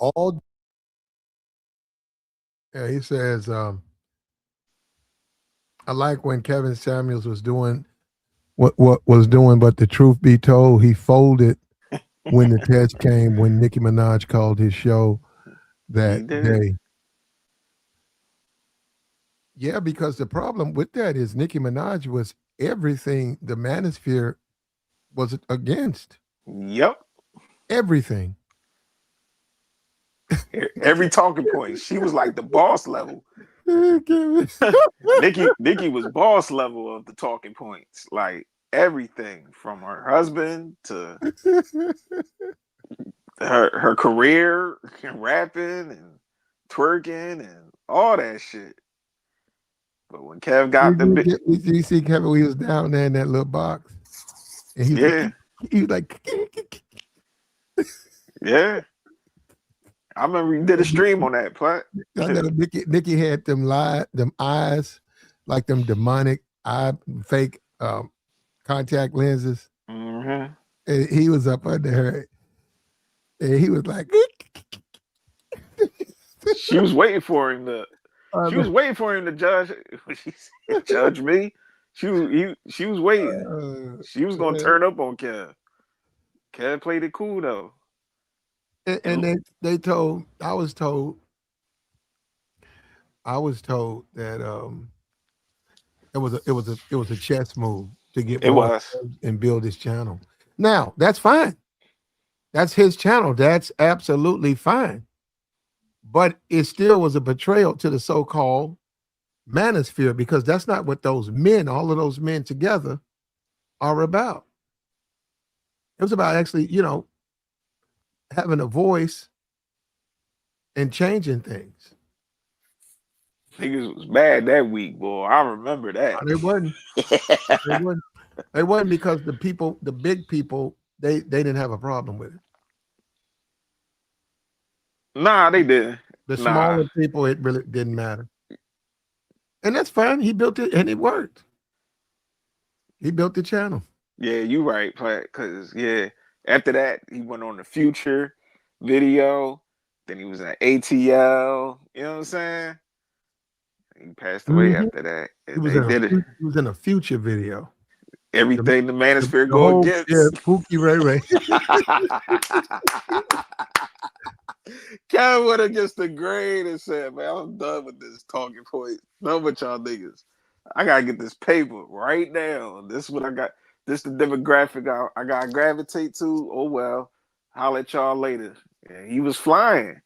Yeah, he says, I like when Kevin Samuels was doing what was doing, but the truth be told, he folded when the test came, when Nicki Minaj called his show that day. Yeah, because the problem with that is Nicki Minaj was everything the manosphere was against. Yep. Everything. Every talking point. She was like the boss level. Nicki was boss level of the talking points. Like everything from her husband to her career and rapping and twerking and all that shit. But when Kev got you see Kevin, we was down there in that little box. And he was like yeah. I remember you did a stream on that, Platt. I know Nicki had them eyes, like them demonic fake contact lenses. Mm-hmm. And he was up under her, and he was like, she was waiting for him to. She was waiting for him to judge. She said, judge me. She was waiting. She was gonna turn up on Kev. Kev played it cool though. And they told, I was told that it was a chess move to get more and build his channel. Now that's fine. That's his channel. That's absolutely fine. But it still was a betrayal to the so-called manosphere, because that's not what those men, all of those men together, are about. It was about actually, having a voice and changing things. Niggas was mad that week, boy. I remember that. They wasn't. They wasn't because the big people, they didn't have a problem with it. Nah, they didn't. The smaller people, it really didn't matter. And that's fine. He built it and it worked. He built the channel. Yeah, you right, Platt. Because, after that, he went on the Future video. Then he was at ATL. You know what I'm saying? He passed away after that. He was in a Future video. Everything the manosphere go against. Yeah, Pookie Ray Ray. Kevin went against the grain and said, man, I'm done with this talking point. Done with y'all niggas. I gotta get this paper right now. This is what I got. This the demographic I gotta gravitate to. Oh well. Holler at y'all later. And he was flying.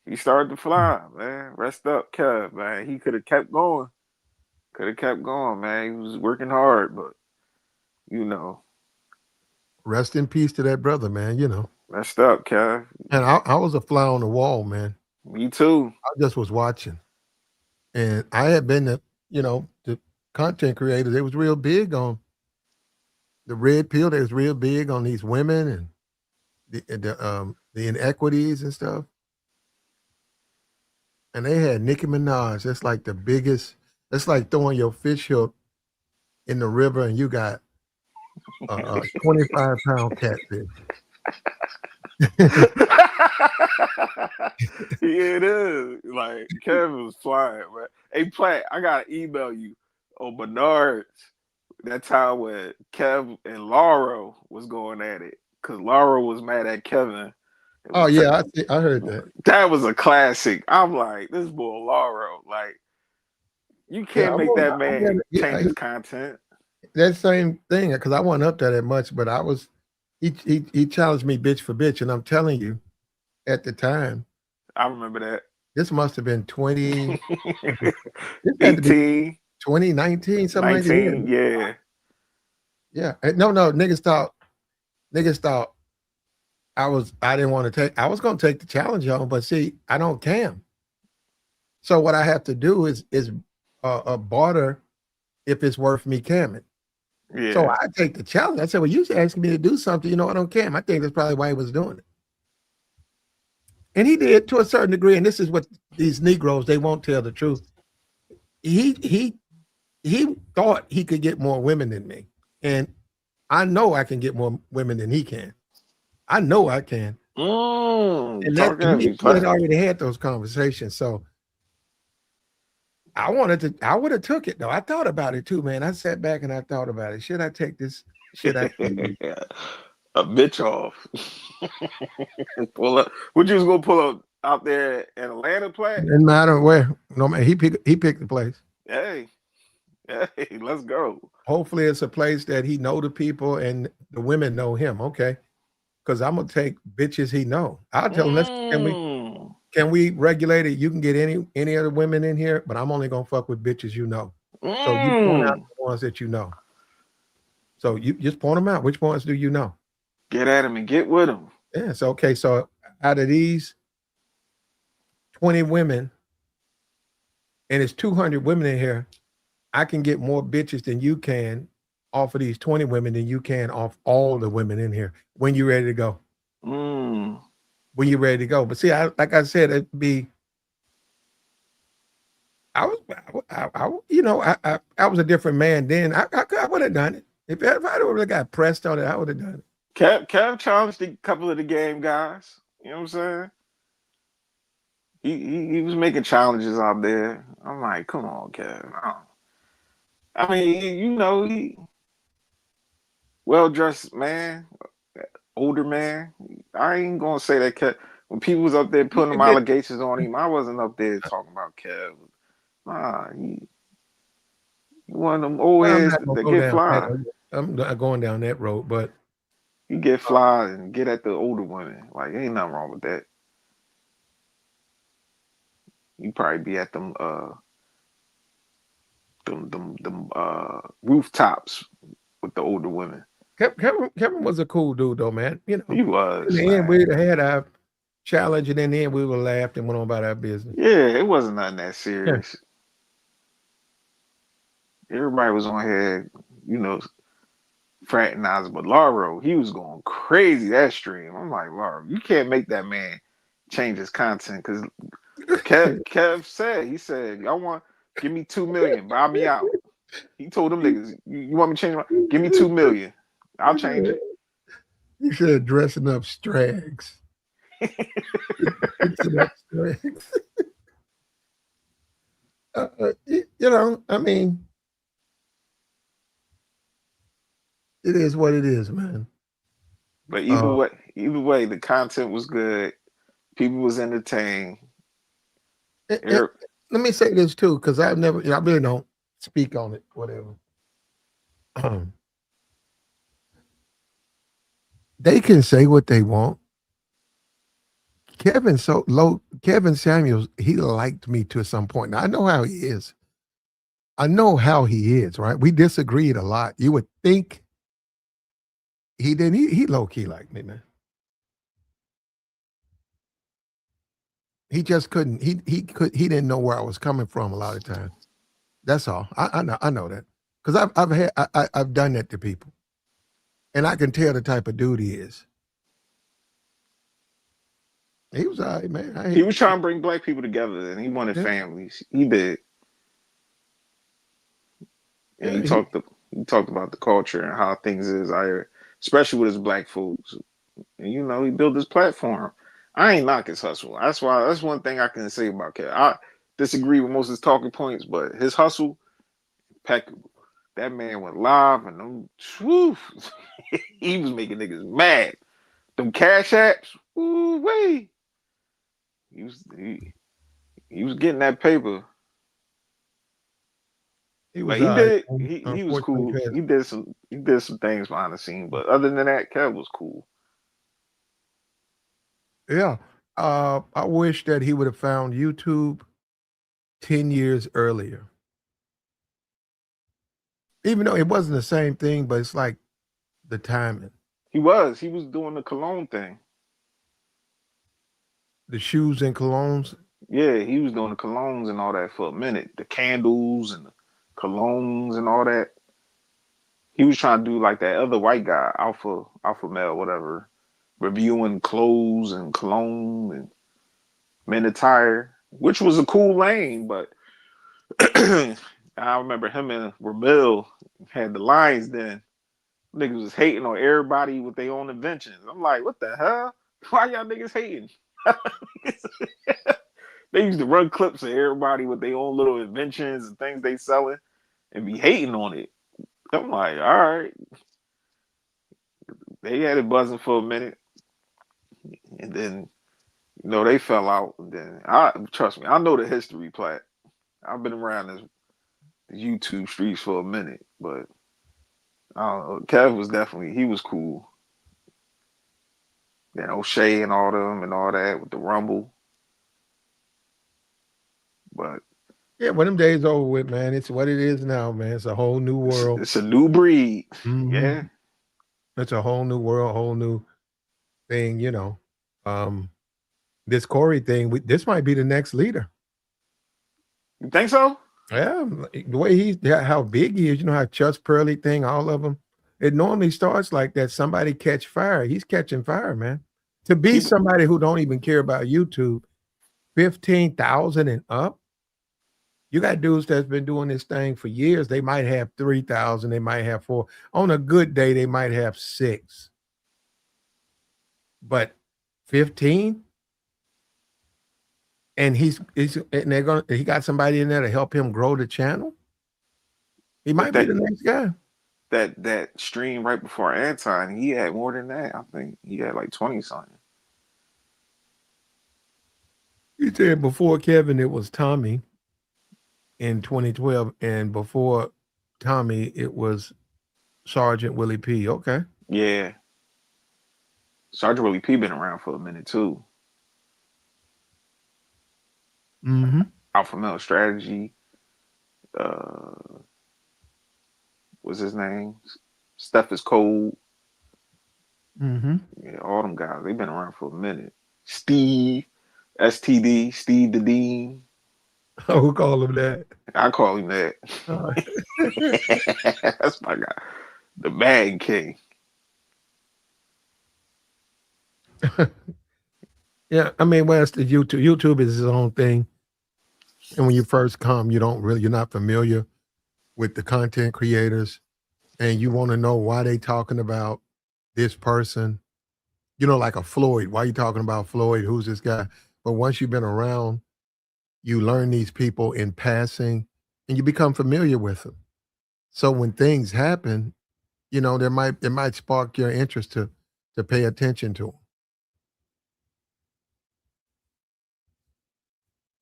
He started to fly, man. Rest up, Kev, man. He could have kept going. Man. He was working hard, but Rest in peace to that brother, man. Rest up, Kev. And I was a fly on the wall, man. Me too. I just was watching. And I had been the content creators. They was real big on the red pill. They was real big on these women and the inequities and stuff. And they had Nicki Minaj. That's like the biggest. That's like throwing your fish hook in the river and you got a 25-pound catfish. Yeah, it is. Like Kevin was flying, man. Hey, Platt, I gotta email you on Bernard's. That time when Kev and Laura was going at it, because Laura was mad at Kevin. Oh yeah, I heard that. That was a classic. I'm like, this boy Laura, like, you can't make that man change his content. That same thing, because I wasn't up there that much, but he challenged me bitch for bitch, and I'm telling you, at the time, I remember that. This must have been 20 18. 2019, something like 19, that. yeah. Yeah. No, niggas thought I didn't want to take, I was going to take the challenge on, but see, I don't cam. So what I have to do is barter if it's worth me camming. Yeah. So I take the challenge. I said, well, you asking me to do something, I don't cam. I think that's probably why he was doing it. And he did to a certain degree. And this is what these Negroes, they won't tell the truth. He thought he could get more women than me. And I know I can get more women than he can. I know I can. And that he had already had those conversations. So I would have took it though. I thought about it too, man. I sat back and I thought about it. Should I take this? Should I take a bitch off? Pull up. What you was gonna pull up out there in Atlanta, Platt? Didn't matter where. No man, he picked the place. Hey, let's go. Hopefully it's a place that he know the people and the women know him. Okay. Because I'm gonna take bitches he know. I'll tell him, can we regulate it? You can get any other women in here, but I'm only gonna fuck with bitches you know. So you point out the ones that you know. So you just point them out. Which ones do you know? Get at him and get with him. Yeah. So okay. So out of these 20 women, and it's 200 women in here, I can get more bitches than you can off of these 20 women than you can off all the women in here when you're ready to go. When you're ready to go. But see, like I said, it'd be, I was a different man then. I would have done it. If I would have got pressed on it, I would have done it. Kev challenged a couple of the game guys. You know what I'm saying? He was making challenges out there. I'm like, come on, Kev. I mean, he well-dressed man, older man. I ain't gonna say that Kev. When people was up there putting them allegations on him, I wasn't up there talking about Kev. Nah, he one of them old heads that get fly. I'm not going down that road, but you get fly and get at the older women. Like, ain't nothing wrong with that. You probably be at them rooftops with the older women. Kevin was a cool dude though, man. He was. In the end, we had our challenge, and in the end, we were laughed and went on about our business. Yeah, it wasn't nothing that serious. Yeah. Everybody was on here, fraternizing, but Laro, he was going crazy that stream. I'm like, Laro, you can't make that man change his content because Kev said, y'all give me $2 million, buy me out. He told them niggas, you want me to change give me $2 million. I'll change it. You said dressing up strags. I mean, it is what it is, man. But either way, the content was good. People was entertained. Let me say this too, because I really don't speak on it, whatever. They can say what they want. Kevin Samuels, he liked me to some point. Now, I know how he is. Right? We disagreed a lot. You would think he didn't. He low-key liked me, man. He just couldn't. He didn't know where I was coming from a lot of times. That's all. I know that. Because I've done that to people. And I can tell the type of dude he is. He was all right, man. He was trying to bring black people together, and he wanted families. He did. And he talked about the culture and how things is out here, especially with his black folks. And he built his platform. I ain't knock his hustle. That's one thing I can say about Kev. I disagree with most of his talking points, but his hustle, impeccable. That man went live and he was making niggas mad. Them cash apps, wait. He was getting that paper. He was cool. He did some things behind the scene, but other than that, Kev was cool. Yeah. I wish that he would have found YouTube 10 years earlier. Even though it wasn't the same thing, but it's like the timing. He was doing the cologne thing. The shoes and colognes. Yeah, he was doing the colognes and all that for a minute. The candles and the colognes and all that. He was trying to do like that other white guy, alpha male, whatever, reviewing clothes and cologne and men attire, which was a cool lane. But I remember him and Ramil had the lines then. Niggas was hating on everybody with their own inventions. I'm like, what the hell? Why y'all niggas hating? They used to run clips of everybody with their own little inventions and things they selling and be hating on it. I'm like, all right. They had it buzzing for a minute. And then, they fell out. And then trust me, I know the history, Platt. I've been around this YouTube streets for a minute, but I don't know. Kev was he was cool. Then O'Shea and all them and all that with the Rumble. But yeah, when them days over with, man, it's what it is now, man. It's a whole new world. It's a new breed. Mm-hmm. Yeah. It's a whole new world, whole new thing, This Corey thing, this might be the next leader. You think so? Yeah, the way how big he is, how Chuck's Pearly thing, all of them. It normally starts like that. Somebody catch fire. He's catching fire, man. To be somebody who don't even care about YouTube, 15,000 and up. You got dudes that's been doing this thing for years. They might have 3,000. They might have 4. On a good day, they might have 6. But 15, and he got somebody in there to help him grow the channel. He might be the next guy. That stream right before Anton, he had more than that. I think he had like 20 something. You said before Kevin, it was Tommy in 2012, and before Tommy, it was Sergeant Willie P. Okay. Yeah. Sergeant Willie P been around for a minute too. Mm-hmm. Alpha Male Strategy. What's his name? Steph is Cold. Mm-hmm. Yeah, all them guys. They've been around for a minute. Steve, STD, Steve the Dean. Oh, who call him that? I call him that. That's my guy. The Bag King. Yeah, I mean, well, it's the YouTube. YouTube is its own thing. And when you first come, you're not familiar with the content creators, and you want to know why they talking about this person. Like a Floyd. Why are you talking about Floyd? Who's this guy? But once you've been around, you learn these people in passing, and you become familiar with them. So when things happen, it might spark your interest to pay attention to them.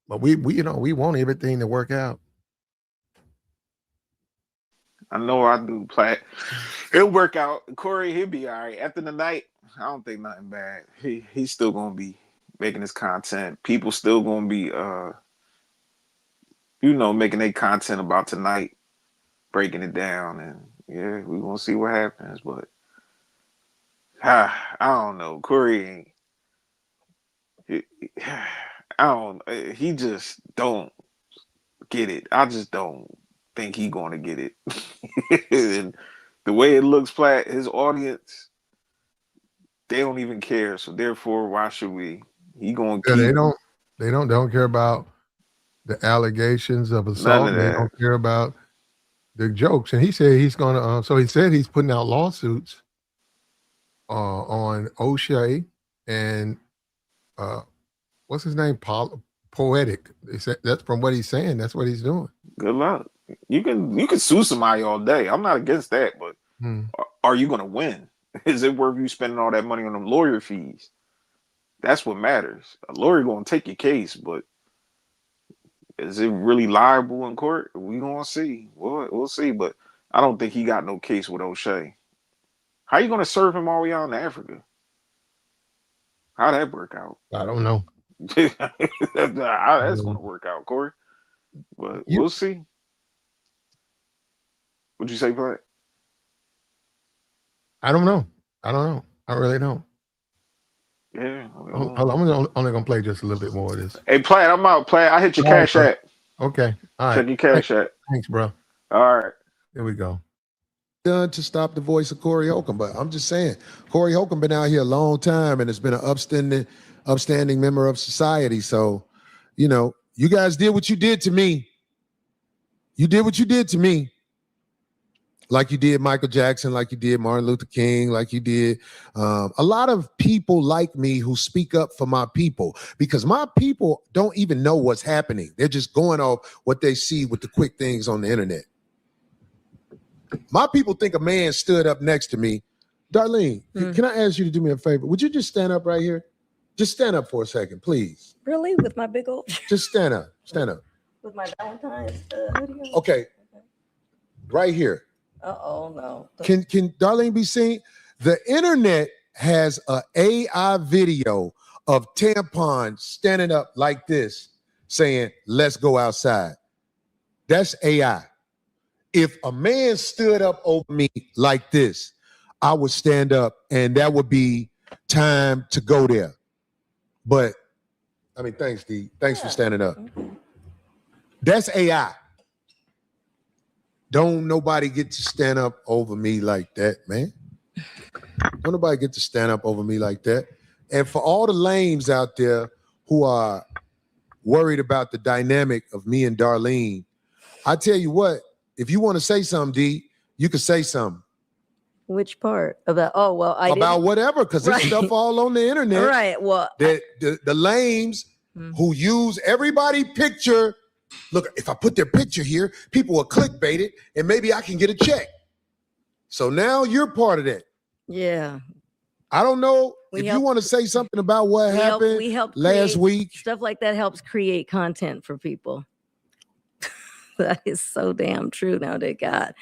But we want everything to work out. I know I do, Platt. It'll work out. Corey, he'll be all right. After the night, I don't think nothing bad. He's still gonna be making his content. People still gonna be making their content about tonight, breaking it down, and yeah, we're gonna see what happens. But I don't know. Corey he just don't get it. I just don't think he gonna get it. And the way it looks, Platt, his audience, they don't even care. So therefore, why should we? He gonna keep. They don't care about the allegations of assault. They don't care about the jokes. And he said he's gonna. So he said he's putting out lawsuits on O'Shea and what's his name? Poetic. They said that's from what he's saying. That's what he's doing. Good luck. You can sue somebody all day. I'm not against that, but are you gonna win? Is it worth you spending all that money on them lawyer fees? That's what matters. A lawyer gonna take your case, but is it really liable in court? We gonna see. We'll see, but I don't think he got no case with O'Shea. How you gonna serve him all the way out in Africa? How'd that work out? I don't know. How that's gonna work out, Corey. But we'll see. What'd you say, Black? I don't know. I don't know. I really don't. Yeah. Hold on, I'm only gonna play just a little bit more of this. Hey, Platt, I'm out. Platt, I hit your All right, cash bro. app. Okay. All Check right. your cash app. Thanks, bro. All right. Here we go. Done to stop the voice of Corey Holcomb, but I'm just saying, Corey Holcomb been out here a long time and has been an upstanding member of society. So, you know, you guys did what you did to me. You did what you did to me. Like you did Michael Jackson, like you did Martin Luther King, like you did a lot of people like me who speak up for my people, because my people don't even know what's happening. They're just going off what they see with the quick things on the internet. My people think a man stood up next to me. Darlene, can I ask you to do me a favor? Would you just stand up right here? Just stand up for a second, please. Really? With my big old, Just stand up. Stand up. with my Valentine's hoodie on? Okay. Right here. Uh-oh, no. Can Darlene be seen? The internet has an AI video of Tampon standing up like this saying, let's go outside. That's AI. If a man stood up over me like this, I would stand up and that would be time to go there. But, I mean, thanks, D. Thanks for standing up. That's AI. Don't nobody get to stand up over me like that, man. Don't nobody get to stand up over me like that. And for all the lames out there who are worried about the dynamic of me and Darlene, I tell you what, if you want to say something, D, you can say something. Which part? About, oh, well, I didn't. About whatever, because there's stuff all on the internet. Right, well. That the lames who use everybody picture. Look, if I put their picture here, people will clickbait it, and maybe I can get a check. So now you're part of that. Yeah. I don't know if you want to say something about what happened last week. Stuff like that helps create content for people. That is so damn true nowadays, God.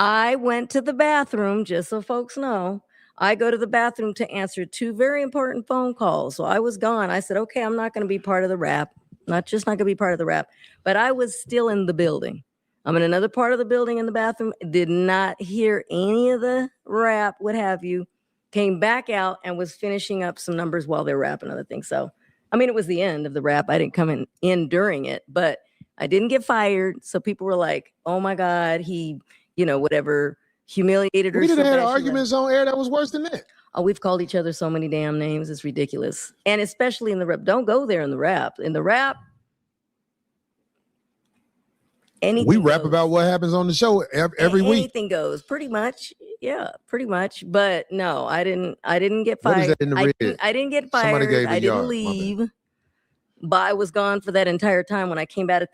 I went to the bathroom, just so folks know. I go to the bathroom to answer 2 very important phone calls. So I was gone. I said, okay, I'm not going to be part of the rap. Not going to be part of the rap. But I was still in the building. I'm in another part of the building in the bathroom. Did not hear any of the rap, what have you. Came back out and was finishing up some numbers while they were rapping other things. So, I mean, it was the end of the rap. I didn't come in during it, but I didn't get fired. So people were like, oh my God, he, whatever, humiliated her. We didn't have arguments on air that was worse than that. Oh, we've called each other so many damn names. It's ridiculous. And especially in the rap. Don't go there in the rap. In the rap, anything we rap goes. about what happens on the show every week. Anything goes, pretty much. Yeah, pretty much. But no, I didn't get fired. What is that in the red? I didn't get Somebody fired. gave a I didn't yard. leave. But I was gone for that entire time. When I came back at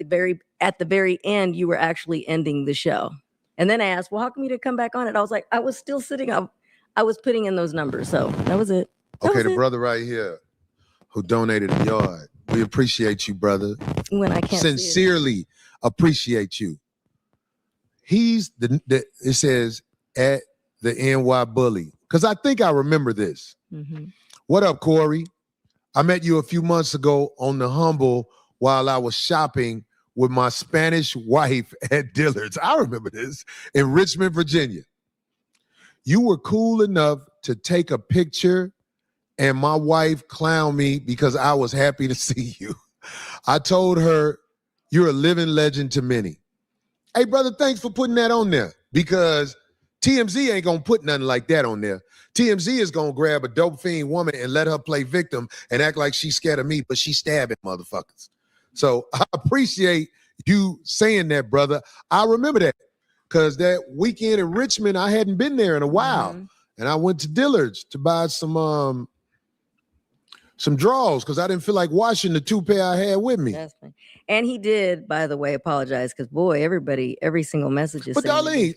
the very end, you were actually ending the show. And then I asked, well, how come you didn't come back on it? I was like, I was still sitting up. I was putting in those numbers. So that was it. Okay, the brother right here who donated a yard. We appreciate you, brother. When I can't sincerely appreciate you. He's it says at the NY Bully. Because I think I remember this. Mm-hmm. What up, Corey? I met you a few months ago on the Humble while I was shopping with my Spanish wife at Dillard's. I remember this, in Richmond, Virginia. You were cool enough to take a picture and my wife clowned me because I was happy to see you. I told her, you're a living legend to many. Hey, brother, thanks for putting that on there, because TMZ ain't going to put nothing like that on there. TMZ is going to grab a dope fiend woman and let her play victim and act like she's scared of me, but she's stabbing motherfuckers. So I appreciate you saying that, brother. I remember that because that weekend in Richmond, I hadn't been there in a while. Mm-hmm. And I went to Dillard's to buy some drawers because I didn't feel like washing the 2 pair I had with me. That's fine. And he did, by the way, apologize because, boy, every single message is. But Darlene,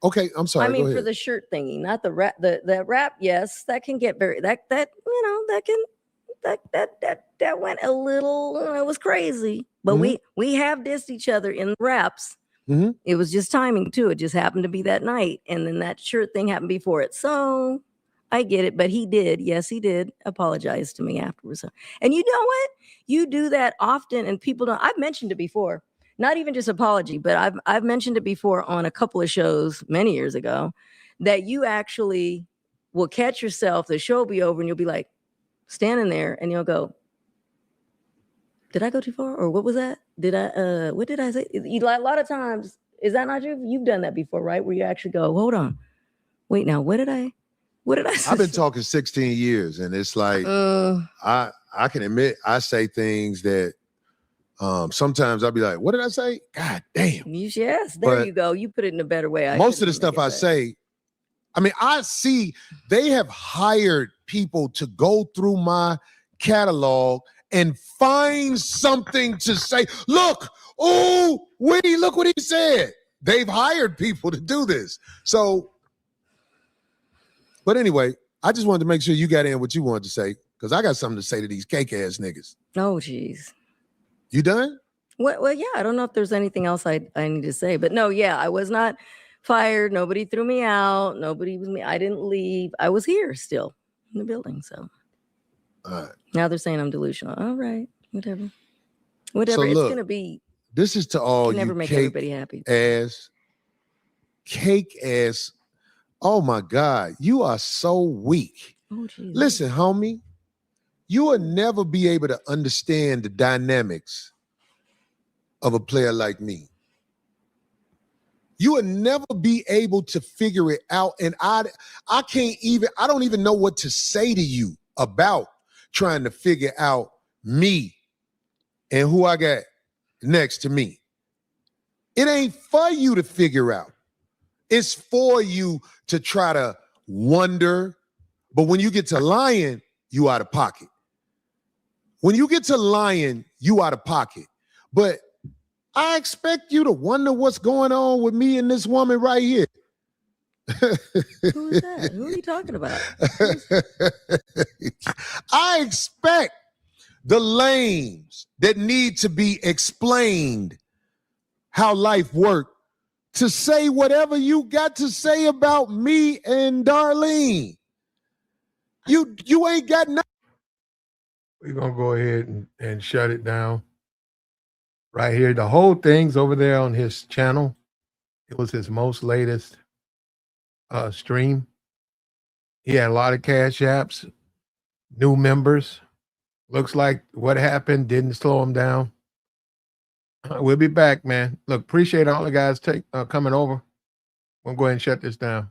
okay, I'm sorry. I mean, for the shirt thingy, not the rap. The rap, yes, that can get very that went a little. It was crazy, but we have dissed each other in the raps. Mm-hmm. It was just timing too. It just happened to be that night, and then that shirt thing happened before it. So I get it, but he did apologize to me afterwards. And you know what? You do that often, and people don't. I've mentioned it before. not even just apology, but I've mentioned it before on a couple of shows many years ago, that you actually will catch yourself, the show will be over and you'll be like standing there and you'll go, did I go too far? Or what was that? What did I say? A lot of times, is that not true? You've done that before, right? Where you actually go, hold on, wait, now, what did I say? I've been talking 16 years, and it's like, I can admit I say things that sometimes I'll be like, what did I say? God damn. Yes, there But you go. You put it in a better way. most of the stuff I say, I mean, I see they have hired people to go through my catalog and find something to say. Look, oh, wait, look what he said. They've hired people to do this. So, but anyway, I just wanted to make sure you got in what you wanted to say, because I got something to say to these cake ass niggas. Oh, geez. You done? Well, yeah, I don't know if there's anything else I need to say, but no, yeah, I was not fired. Nobody threw me out. Nobody was me. I didn't leave. I was here still in the building. So now they're saying I'm delusional. All right, whatever. So it's look, gonna be. This is to all never you make cake everybody happy. Cake ass. Oh my God, you are so weak. Oh, geez. Listen, homie, you will never be able to understand the dynamics of a player like me. You will never be able to figure it out. And I don't even know what to say to you about trying to figure out me and who I got next to me. It ain't for you to figure out. It's for you to try to wonder. But when you get to lying, you out of pocket. When you get to lying, you out of pocket. But I expect you to wonder what's going on with me and this woman right here. Who is that? Who are you talking about? I expect the lames that need to be explained how life works to say whatever you got to say about me and Darlene. You ain't got nothing. We're going to go ahead and shut it down. Right here. The whole thing's over there on his channel. It was his most latest stream. He had a lot of cash apps, new members. Looks like what happened didn't slow him down. We'll be back, man. Look, appreciate all the guys coming over. We'll go ahead and shut this down.